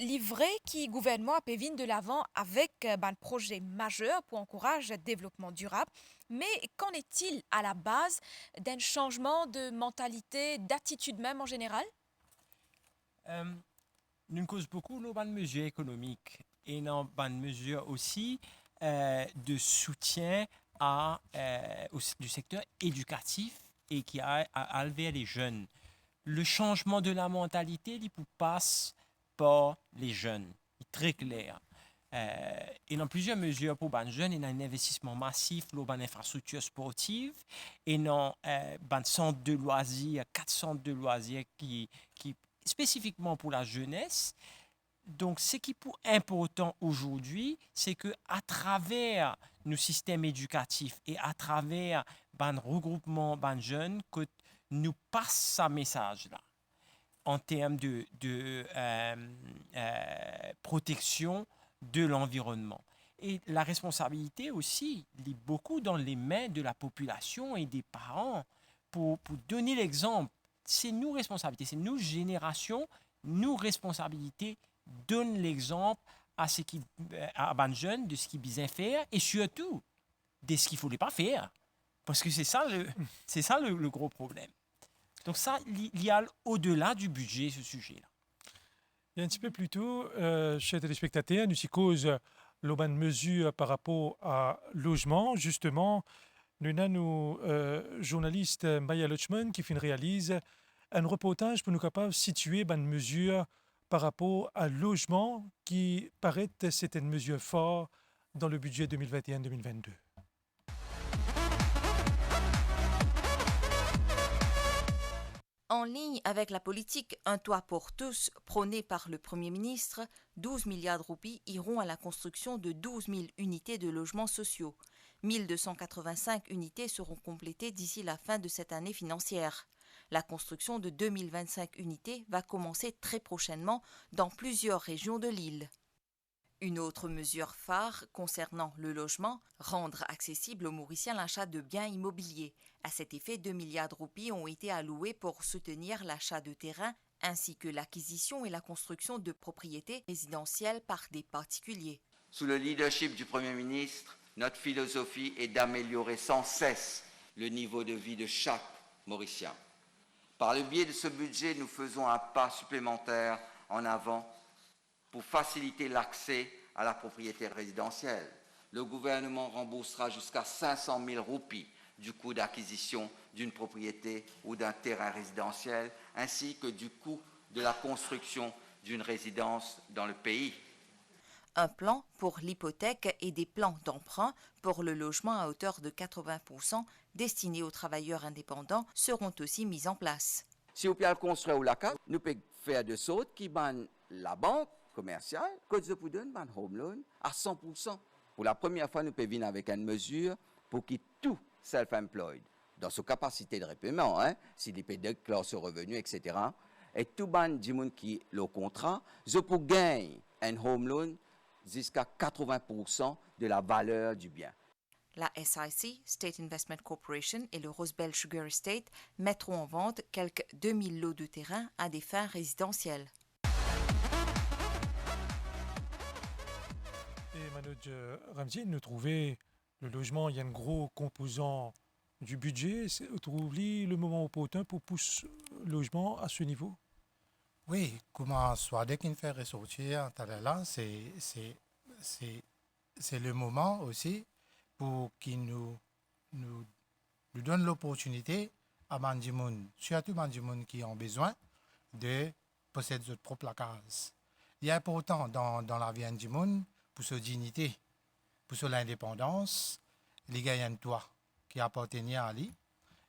livré qui gouvernement a pévine de l'avant avec un projet majeur pour encourager le développement durable. Mais qu'en est-il à la base d'un changement de mentalité, d'attitude même en général? Nous cause beaucoup nos bonnes mesures économiques et nos bonnes mesures aussi de soutien du secteur éducatif et qui a élevé les jeunes. Le changement de la mentalité, il passe par les jeunes. C'est très clair. Et dans plusieurs mesures pour les jeunes, il y a un investissement massif dans les infrastructures sportives et dans les centres de loisirs, 4 centres de loisirs qui spécifiquement pour la jeunesse. Donc, ce qui est important aujourd'hui, c'est qu'à travers nos systèmes éducatifs et à travers le regroupement de jeunes, que nous passons ce message-là en termes de protection de l'environnement. Et la responsabilité aussi est beaucoup dans les mains de la population et des parents pour donner l'exemple. C'est nos responsabilités, c'est nos générations, nos responsabilités donnent l'exemple à les jeunes de ce qu'ils bien faire et surtout de ce qu'il ne fallait pas faire. Parce que c'est ça le gros problème. Donc ça, il y a au-delà du budget ce sujet-là. Il y a un petit peu plus tôt, chers téléspectateurs, nous y cause l'aubaine mesure par rapport à logement. Justement, nous avons journaliste Maya Lochman qui réalise un reportage pour nous capables de situer une mesure par rapport à logement qui paraît c'est une mesure forte dans le budget 2021-2022. En ligne avec la politique Un toit pour tous prônée par le Premier ministre, 12 milliards de roupies iront à la construction de 12 000 unités de logements sociaux. 1285 unités seront complétées d'ici la fin de cette année financière. La construction de 2025 unités va commencer très prochainement dans plusieurs régions de l'île. Une autre mesure phare concernant le logement, rendre accessible aux Mauriciens l'achat de biens immobiliers. À cet effet, 2 milliards de roupies ont été alloués pour soutenir l'achat de terrains ainsi que l'acquisition et la construction de propriétés résidentielles par des particuliers. Sous le leadership du Premier ministre, notre philosophie est d'améliorer sans cesse le niveau de vie de chaque Mauricien. Par le biais de ce budget, nous faisons un pas supplémentaire en avant pour faciliter l'accès à la propriété résidentielle. Le gouvernement remboursera jusqu'à 500 000 roupies du coût d'acquisition d'une propriété ou d'un terrain résidentiel, ainsi que du coût de la construction d'une résidence dans le pays. Un plan pour l'hypothèque et des plans d'emprunt pour le logement à hauteur de 80% destinés aux travailleurs indépendants seront aussi mis en place. Si vous pouvez construire la carte, nous pouvons faire de sorte qui ban la banque commerciale, que nous pouvons donner un home loan à 100%. Pour la première fois, nous pouvons venir avec une mesure pour que tout self-employed, dans sa capacité de repaiement, s'il peut déclarer ce revenu, etc., et tout ban du monde qui le contrat, je peux gagner un home loan jusqu'à 80% de la valeur du bien. La SIC, State Investment Corporation, et le Rosebel Sugar Estate mettront en vente quelques 2000 lots de terrain à des fins résidentielles. Et Manoj Ramzi, nous trouvons le logement, il y a un gros composant du budget. Trouve-t-il le moment opportun pour pousser le logement à ce niveau? Oui, comment soit dès qu'il fait ressortir, là, c'est le moment aussi pour qu'il nous donne l'opportunité à Bandimoun, surtout Bandimoun qui ont besoin de posséder leur propre case. Il est important dans la vie Bandimoun pour sa dignité, pour son indépendance, les gagnants de toi qui appartiennent à lui.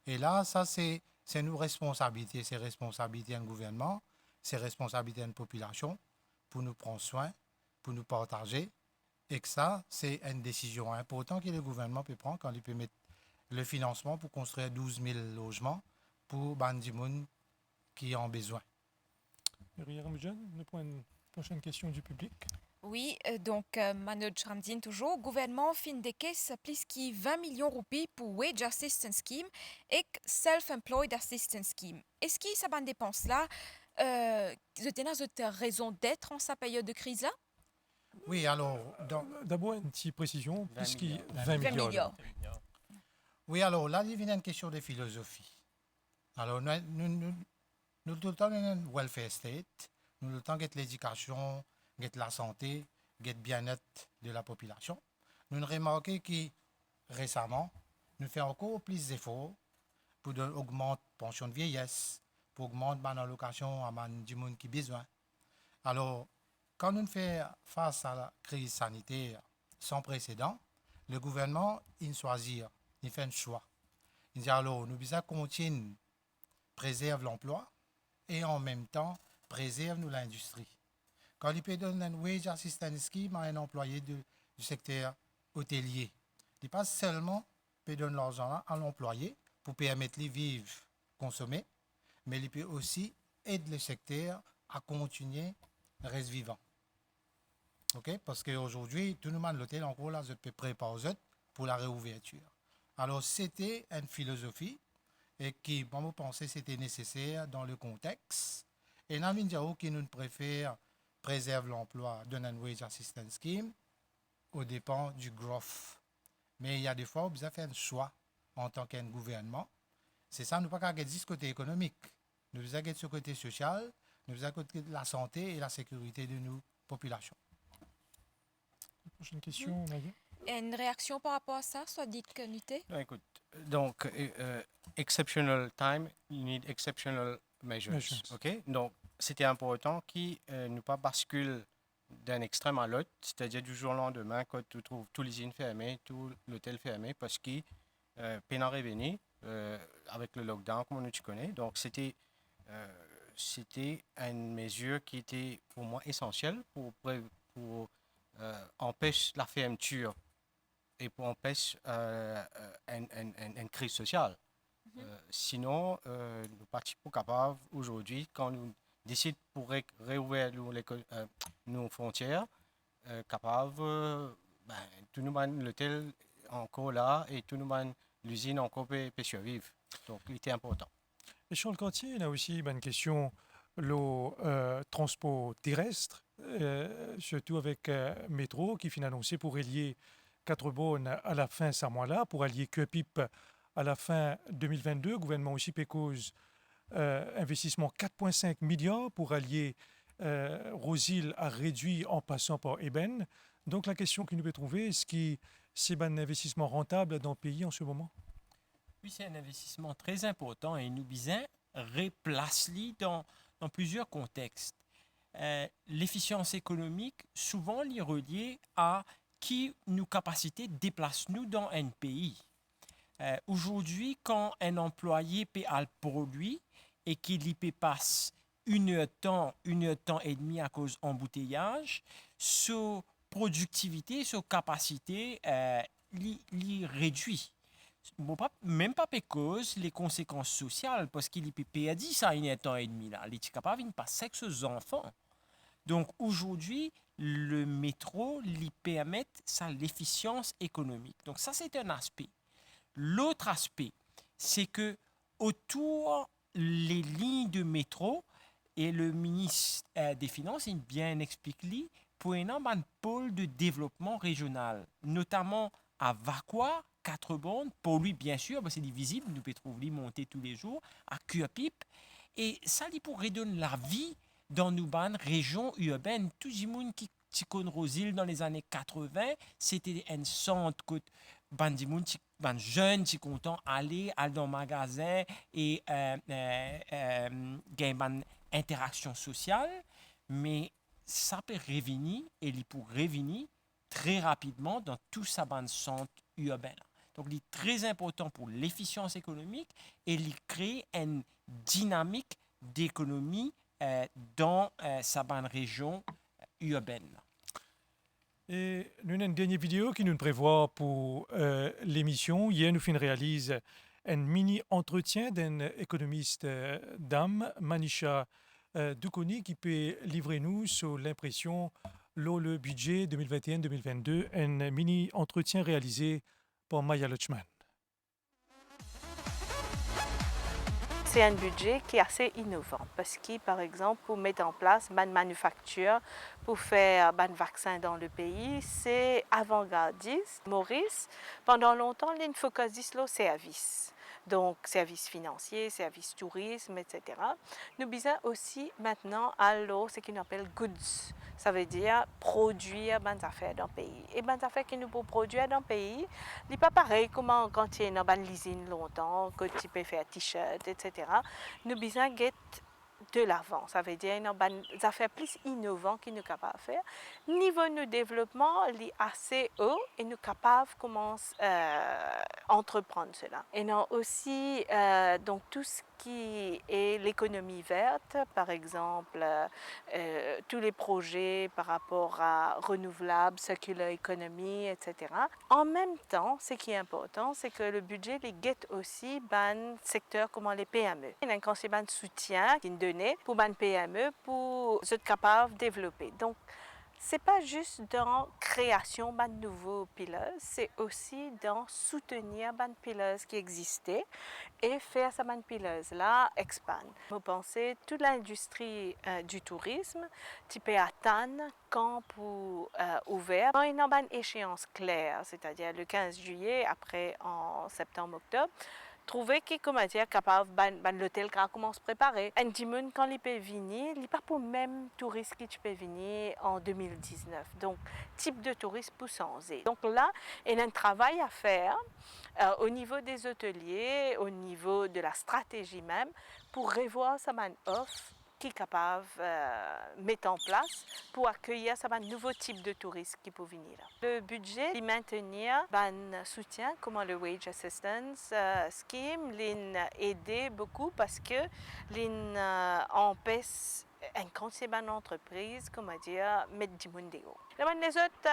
Et là, ça c'est nos responsabilités, c'est responsabilité du gouvernement, c'est responsabilité de la population pour nous prendre soin, pour nous partager. Et que ça, c'est une décision importante que le gouvernement peut prendre quand il peut mettre le financement pour construire 12 000 logements pour Bandimoun qui en ont besoin. Une prochaine question du public. Oui, donc Manoj Ramdin toujours. Gouvernement fin des caisses plus que 20 millions de roupies pour Wage Assistance Scheme et Self-Employed Assistance Scheme. Est-ce que ça bonne dépense là, vous avez raison d'être en sa période de crise là? Oui, alors... D'abord, une petite précision, puisque 20 milliards. Oui, alors là, il vient une question de philosophie. Alors, nous tout le temps, un welfare state, nous tout le temps, l'éducation, la santé, le bien-être de la population. Nous remarquons que récemment, nous faisons encore plus d'efforts pour augmenter la pension de vieillesse, pour augmenter l'allocation à du monde qui a besoin. Alors, quand nous faisons face à la crise sanitaire sans précédent, le gouvernement, il choisit, il fait un choix. Il dit alors, nous devons continuer, préserver l'emploi et en même temps, préserver l'industrie. Quand il peut donner un wage assistance scheme à un employé du secteur hôtelier, il pas seulement peut donner l'argent à l'employé pour permettre de vivre, consommer, mais il peut aussi aider le secteur à continuer le reste vivant. Okay? Parce qu'aujourd'hui, tout le monde l'hôtel, encore là, je peux préparer pour la réouverture. Alors, c'était une philosophie et qui, moi, je pensais que c'était nécessaire dans le contexte. Et dans l'Indiao, qui nous préfère préserver l'emploi d'un wage assistance scheme au dépend du growth. Mais il y a des fois où vous avez fait un choix en tant qu'un gouvernement. C'est ça, nous ne pouvons pas regarder ce côté économique. Nous devons regarder ce côté social, nous devons regarder la santé et la sécurité de nos populations. Prochaine question, Nadia. Une réaction par rapport à ça, soit dit que nuité? Non, écoute, donc, exceptional time, you need exceptional measures. Okay? Donc, c'était important qu'il ne pas bascule d'un extrême à l'autre, c'est-à-dire du jour au lendemain, quand tu trouves tous les usines fermées, tout l'hôtel fermé, parce qu'il peine à revenir avec le lockdown, comme tu connais. Donc, c'était une mesure qui était pour moi essentielle pour empêcher la fermeture et pour empêcher une crise sociale. Sinon, nous ne sommes pas capables aujourd'hui, quand nous décidons pour réouvrir nos frontières, capables, tout le monde l'hôtel encore là et tout le monde l'usine encore peut survivre. Donc, il était important. Et Charles Cartier, il y a aussi une question, le transport terrestre, surtout avec métro qui finit annoncé pour relier 4 bornes à la fin de ce mois-là, pour allier Cuepip à la fin 2022. Le gouvernement aussi cause investissement 4,5 milliards pour allier Rosil a réduit en passant par Eben. Donc la question que nous pouvons trouver, est-ce que c'est un investissement rentable dans le pays en ce moment? Oui, c'est un investissement très important et nous besoin replacer dans plusieurs contextes. L'efficience économique, souvent, est reliée à qui nous capacité de déplacer nous dans un pays. Aujourd'hui, quand un employé paie le produit et qu'il y peut passer une heure de temps et demi à cause d'embouteillage, sa productivité, sa capacité l'y réduit. Bon, même pas à cause les conséquences sociales, parce qu'il peut payer 10 à une heure de temps et demi. Là. Il est capable de passer avec ses enfants. Donc aujourd'hui, le métro lui permet ça l'efficience économique. Donc ça, c'est un aspect. L'autre aspect, c'est que autour les lignes de métro, et le ministre des Finances il bien explique pour un pôle de développement régional, notamment à Vakwa, 4 bornes, pour lui bien sûr, c'est visible, nous pouvons trouver monter tous les jours, à Cuepip, et ça lui pour redonner la vie dans nos régions urbaines. Tout le monde qui connaît Rosil dans les années 80, c'était un centre que ban jeunes qui content aller dans le magasin et gagner une interaction sociale, mais ça peut revenir et il peut revenir très rapidement dans tout ça ban centre urbain. Donc, il est très important pour l'efficience économique et il crée une dynamique d'économie dans sa région urbaine. Et nous avons une dernière vidéo qui nous prévoit pour l'émission. Hier, nous réalisons un mini-entretien d'un économiste d'âme, Manisha Dukoni, qui peut livrer nous sur l'impression le budget 2021-2022, un mini-entretien réalisé par Maya Lutschmann. C'est un budget qui est assez innovant parce qu'il, par exemple, pour mettre en place une manufacture, pour faire un vaccin dans le pays, c'est avant-gardiste. Maurice, pendant longtemps, il focus sur le service. Donc, services financiers, services tourisme, etc. Nous bisons aussi maintenant à ce qu'on appelle goods. Ça veut dire produire des affaires dans le pays. Et des affaires que nous pouvons produire dans le pays, ce n'est pas pareil comme quand tu es dans une usine longtemps, que tu peux faire t-shirt, etc. Nous bisons de l'avant. Ça veut dire des affaires plus innovantes que nous sommes capables de faire. Niveau de développement, il est assez haut et nous sommes capables de commencer à entreprendre cela. Et non aussi donc tout ce qui est l'économie verte, par exemple, tous les projets par rapport à renouvelables, circular economy, etc. En même temps, ce qui est important, c'est que le budget les guette aussi un secteur comme les PME. Il y a un conseil de soutien qui est donné pour les PME pour être capable de développer. Donc, ce n'est pas juste dans la création de nouveaux pillars, c'est aussi dans soutenir les pillars qui existaient et faire ces pillars-là expandre. Vous pensez, toute l'industrie du tourisme, tu peux attendre quand pour ouvert. Il y a une échéance claire, c'est-à-dire le 15 juillet, après en septembre-octobre, trouver qui est capable de l'hôtel qui commence à préparer. Un dimanche, quand il peut venir, il n'est pas pour le même touriste qui peut venir en 2019. Donc, type de touriste pour changer. Donc là, il y a un travail à faire au niveau des hôteliers, au niveau de la stratégie même, pour revoir sa offre qui est capable de mettre en place pour accueillir un nouveau type de touristes qui peut venir. Le budget, il maintenir un soutien comme le Wage Assistance Scheme, aide beaucoup parce que empêche une conseil d'entreprise, comment dire, mettre du monde dehors. Les autres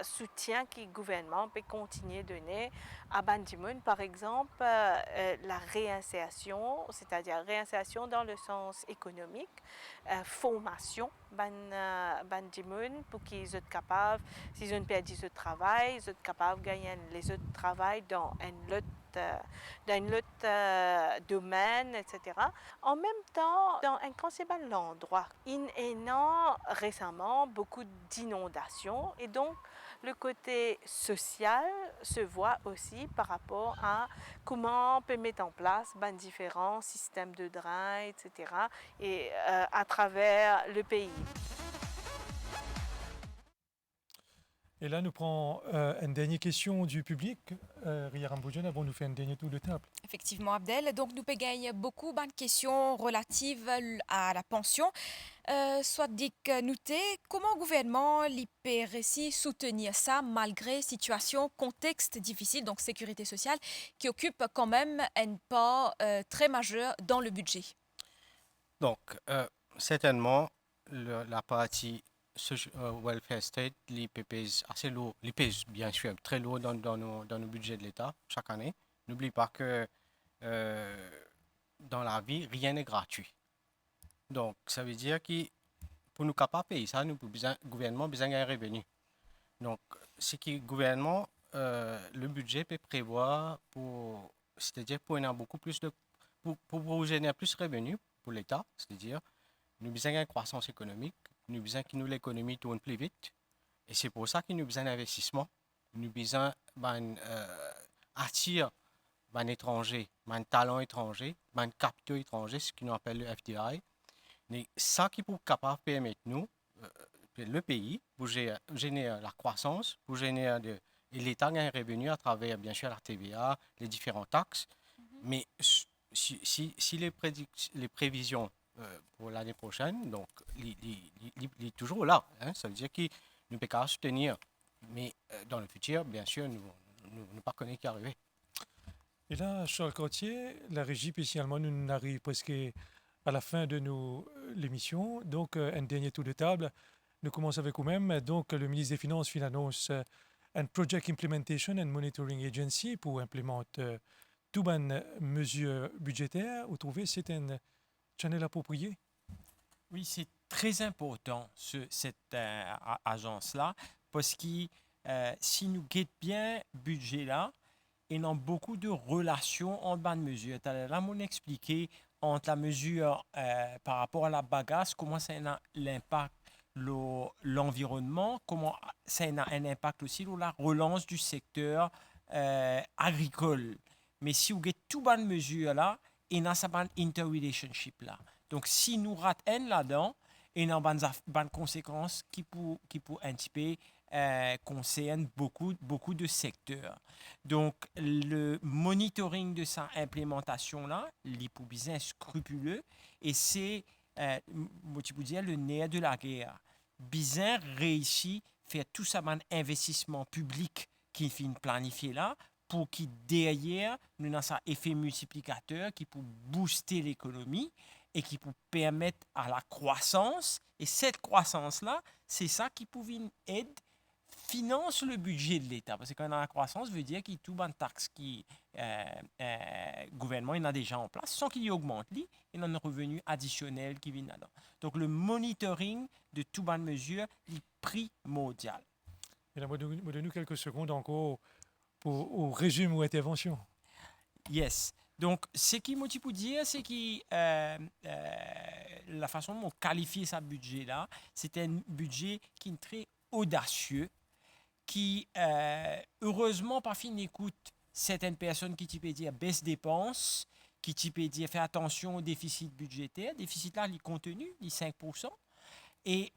soutiens que le gouvernement peut continuer à donner à Bandimoun, par exemple, la réinsertion, c'est-à-dire réinsertion dans le sens économique, formation Bandimoun pour qu'ils soient capables, s'ils ont perdu ce travail, ils soient capables de gagner les autres travail dans un autre domaine, etc. En même temps, dans un concept l'endroit, il y a récemment beaucoup d'inondations et donc le côté social se voit aussi par rapport à comment on peut mettre en place différents systèmes de drains, etc. et à travers le pays. Et là, nous prenons une dernière question du public. Ria Ramboujan, avant nous faire un dernier tour de table. Effectivement, Abdel. Donc, nous pouvons gagner beaucoup de questions relatives à la pension. Soit dit que nous comment le gouvernement peut réussir soutenir ça malgré situation, contexte difficile, donc sécurité sociale, qui occupe quand même un part très majeur dans le budget. Donc, certainement, la partie welfare state, il pèse assez lourd, il pèse bien sûr très lourd dans nos budgets de l'État chaque année. N'oublie pas que dans la vie, rien n'est gratuit. Donc, ça veut dire que pour nous capables de payer ça, le gouvernement a besoin d'un revenu. Donc, ce que le gouvernement, le budget peut prévoir c'est-à-dire pour avoir beaucoup plus pour générer plus de revenus pour l'État, c'est-à-dire nous avons besoin d'une croissance économique, nous avons besoin que l'économie tourne plus vite. Et c'est pour ça que nous avons besoin d'investissement, nous avons besoin d'attirer des étrangers, des talents étrangers, des capitaux étrangers, ce qu'on appelle le FDI. Mais ça qui peut capable permettre nous, le pays, pour générer la croissance, pour générer et l'État gagne un revenu à travers, bien sûr, la TVA, les différentes taxes. Mais si les prévisions pour l'année prochaine, donc, il est toujours là. Hein, ça veut dire qu'il ne peut pas soutenir. Mais dans le futur, bien sûr, nous ne pas connaître qui arriver. Et là, Charles Cortier, la régie, spécialement, nous arrive presque à la fin de l'émission. Donc, un dernier tour de table. Nous commençons avec vous-même. Donc, le ministre des Finances annonce un Project Implementation and Monitoring Agency pour implémenter toutes les mesures budgétaires. Vous trouvez que c'est un channel approprié? Oui, c'est très important, cette agence-là, parce que si nous guettons bien le budget-là, il y a beaucoup de relations en bas de mesure. Là, on expliqué entre la mesure par rapport à la bagasse, comment ça a l'impact l'environnement, comment ça a un impact aussi sur la relance du secteur agricole. Mais si vous avez tout bonne mesure là, il y a ça interrelationship là. Donc si nous ratons là-dedans, il y a une conséquences qui pour un petit peu concerne beaucoup de secteurs. Donc le monitoring de sa implémentation là, il est pour bien scrupuleux et c'est le nerf de la guerre. Bizarre réussit faire tout ça un investissement public qui finit planifié là pour qui derrière nous avons un effet multiplicateur qui peut booster l'économie et qui peut permettre à la croissance. Et cette croissance-là, c'est ça qui peut aider, finance le budget de l'État. Parce que quand on a la croissance, ça veut dire qu'il y a tout une taxe qui gouvernement il a déjà en place, sans qu'il y augmente, il y a un revenu additionnel qui vient là-dedans. Donc le monitoring de toutes les mesures est primordial. Et là, donne-nous quelques secondes encore au régime ou intervention. Yes. Donc, ce qui me peut dire, c'est que la façon dont on qualifie ce budget-là, c'est un budget qui est très audacieux, qui, heureusement, parfois, n'écoute certaines personnes qui peuvent dire baisse dépenses, qui peuvent dire faire attention au déficit budgétaire. Le déficit là, il est contenu, il est 5%. Et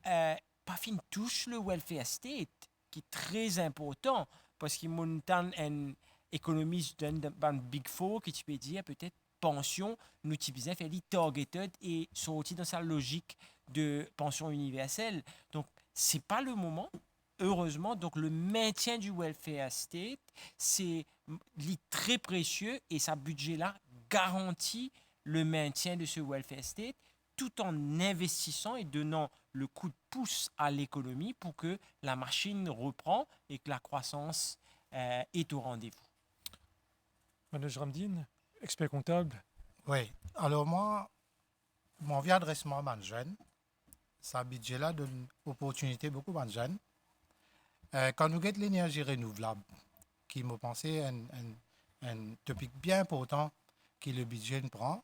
parfois, il touche le welfare state, qui est très important, parce qu'il monte un économiste d'un Big Four qui peut dire peut-être pension, nous typisons faire les targeted et sortir dans sa logique de pension universelle. Donc, ce n'est pas le moment. Heureusement, donc le maintien du welfare state, c'est très précieux et ce budget-là garantit le maintien de ce welfare state tout en investissant et donnant le coup de pouce à l'économie pour que la machine reprend et que la croissance est au rendez-vous. Manoj Ramdin, expert comptable. Oui, alors moi, mon vie adressement à jeunes, ce budget-là donne une opportunité beaucoup à jeunes. Quand nous avons l'énergie renouvelable, qui me pensait un topic bien important que le budget prend,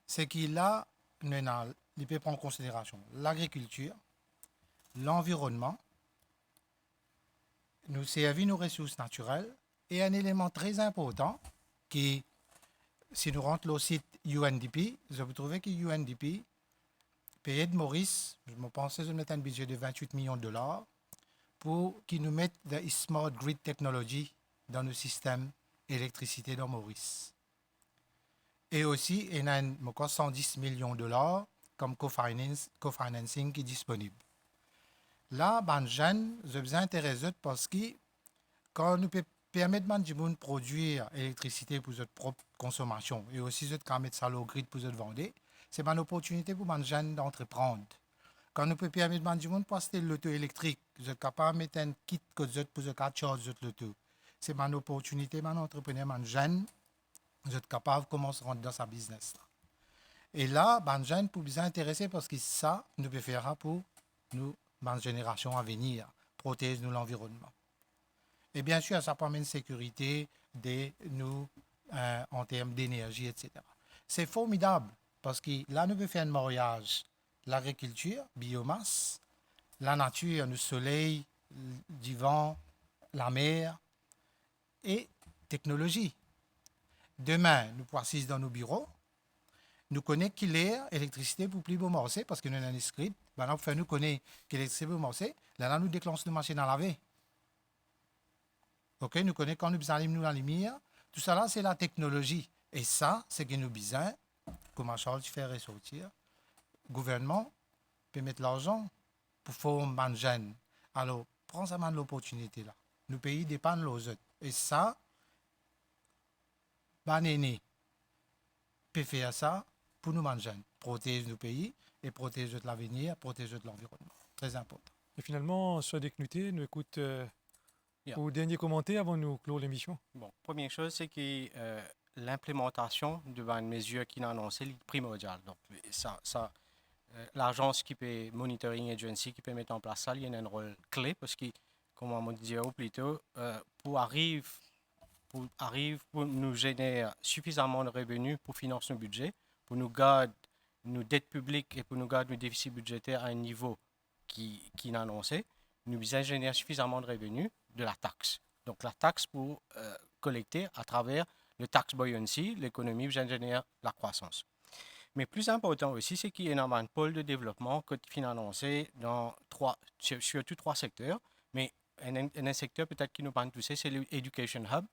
c'est qu'il a, il peut prendre en considération l'agriculture, l'environnement, nous servir nos ressources naturelles et un élément très important qui, si nous rentrons au site UNDP, je vous trouvez que UNDP, pays de Maurice, je me pensais de mettre un budget de 28 millions de dollars pour qu'ils nous mettent de Smart Grid Technology dans nos systèmes d'électricité dans Maurice. Et aussi, il y a encore 110 millions de dollars comme co-financing qui est disponible. Là, ben, jeunes, je vous intéresse parce que quand nous permettons de produire l'électricité pour notre propre consommation et aussi de mettre ça au grid pour notre vendre, c'est une opportunité pour les jeunes d'entreprendre. Quand nous pouvons permettre de monde passer l'auto électrique, vous êtes capable de mettre un kit que vous êtes pour charger l'auto. C'est une opportunité pour l'entrepreneur, les jeunes, vous êtes capable de commencer à rentrer dans sa business. Et là, les jeunes peuvent vous intéresser parce que ça, nous pouvons faire pour nous, les générations à venir, protéger l'environnement. Et bien sûr, ça permet une sécurité de nous en termes d'énergie, etc. C'est formidable parce que là, nous pouvons faire un mariage. L'agriculture, biomasse, la nature, le soleil, du vent, la mer et technologie. Demain, nous pouvons assis dans nos bureaux nous connaît qu'il est électricité pour plus beau morceau parce que nous avons inscrit. Maintenant, pour nous connaître l'électricité pour morceau, là, nous déclenchons une machine à laver. OK, nous connaissons quand nous allumons la lumière. Tout ça là, c'est la technologie. Et ça, c'est que nous besoin, comment Charles fait ressortir, le gouvernement peut mettre l'argent pour former les jeunes. Alors, prends ça de l'opportunité là. Nos pays dépendent les autres. Et ça, ben aîné peut faire ça pour nous manger, protéger nos pays et protéger de l'avenir, protéger de l'environnement. Très important. Et finalement, soit Knuté, nous écoute au dernier commentaire avant de nous clore l'émission. Bon, première chose, c'est que l'implémentation de une mesure qui est annoncée est primordiale. Donc, l'agence qui peut monitoring agency qui peut mettre en place ça, il y a un rôle clé parce que, comme on dit plus tôt, pour arriver pour nous générer suffisamment de revenus pour financer nos budgets, pour nous garder nos dettes publiques et pour nous garder nos déficits budgétaires à un niveau qui est annoncé, nous devons générer suffisamment de revenus de la taxe. Donc la taxe pour collecter à travers le tax buoyancy, l'économie génère la croissance. Mais plus important aussi, c'est qu'il y a un pôle de développement qui est annoncé dans surtout 3 secteurs, mais un secteur peut-être qui nous parle tous, c'est l'Education Hub,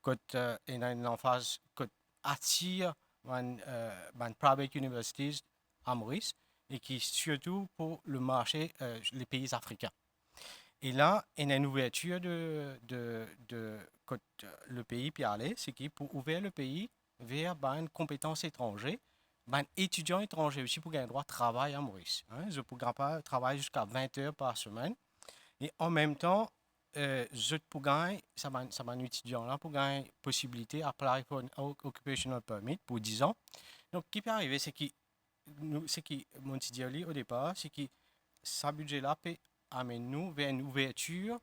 qui est une emphase qui attire les private universities à Maurice et qui surtout pour le marché, les pays africains. Et là, il y a une ouverture de le pays peut aller, c'est qui pour ouvrir le pays vers une compétence étrangère, étudiants étrangers aussi pour gagner droit de travail à Maurice. Je peux travailler jusqu'à 20 heures par semaine. Et en même temps, je peux gagner, ça m'a un étudiant là pour gagner possibilité d'appliquer pour un occupational permit pour 10 ans. Donc, ce qui peut arriver, c'est que mon dit au départ, c'est que ce budget-là peut amener nous vers une ouverture,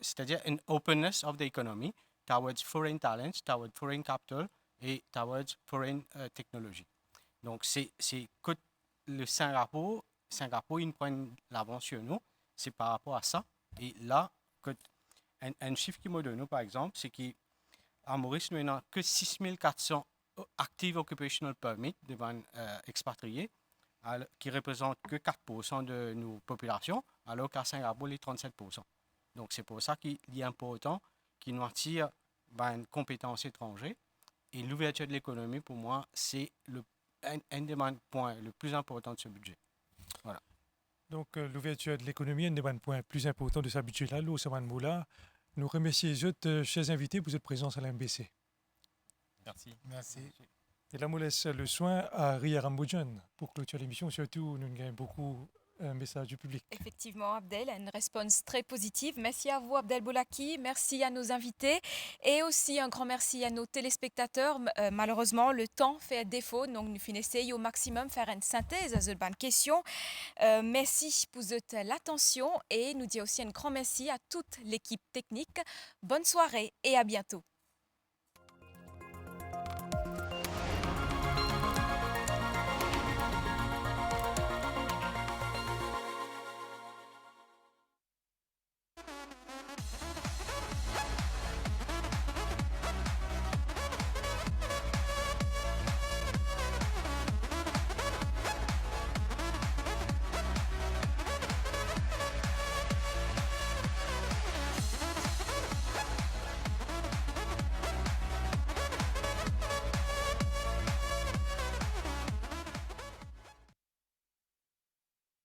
c'est-à-dire une openness of the economy towards foreign talents, towards foreign capital et towards foreign technology. Donc, c'est que le Singapour, il prend l'avance sur nous. C'est par rapport à ça. Et là, un chiffre qui me donne, par exemple, c'est qu'à Maurice, nous n'avons que 6400 active occupational permits devant expatriés, qui représentent que 4% de nos populations, alors qu'à Singapour, les 37%. Donc, c'est pour ça qu'il est important qu'il nous attire une compétence étrangère. Et l'ouverture de l'économie, pour moi, c'est un des points le plus important de ce budget. Voilà. Donc, l'ouverture de l'économie est un des points plus importants de ce budget-là. Nous, nous remercions les autres chers invités pour votre présence à l'MBC. Merci. Merci. Et là, je laisse le soin à Ria Rambodjan pour clôturer l'émission. Surtout, nous gagnons beaucoup un message du public. Effectivement, Abdel, une réponse très positive. Merci à vous, Abdel Boulaki. Merci à nos invités. Et aussi un grand merci à nos téléspectateurs. Malheureusement, le temps fait défaut. Donc, nous finissons au maximum faire une synthèse à cette bonne question. Merci pour l'attention. Et nous disons aussi un grand merci à toute l'équipe technique. Bonne soirée et à bientôt.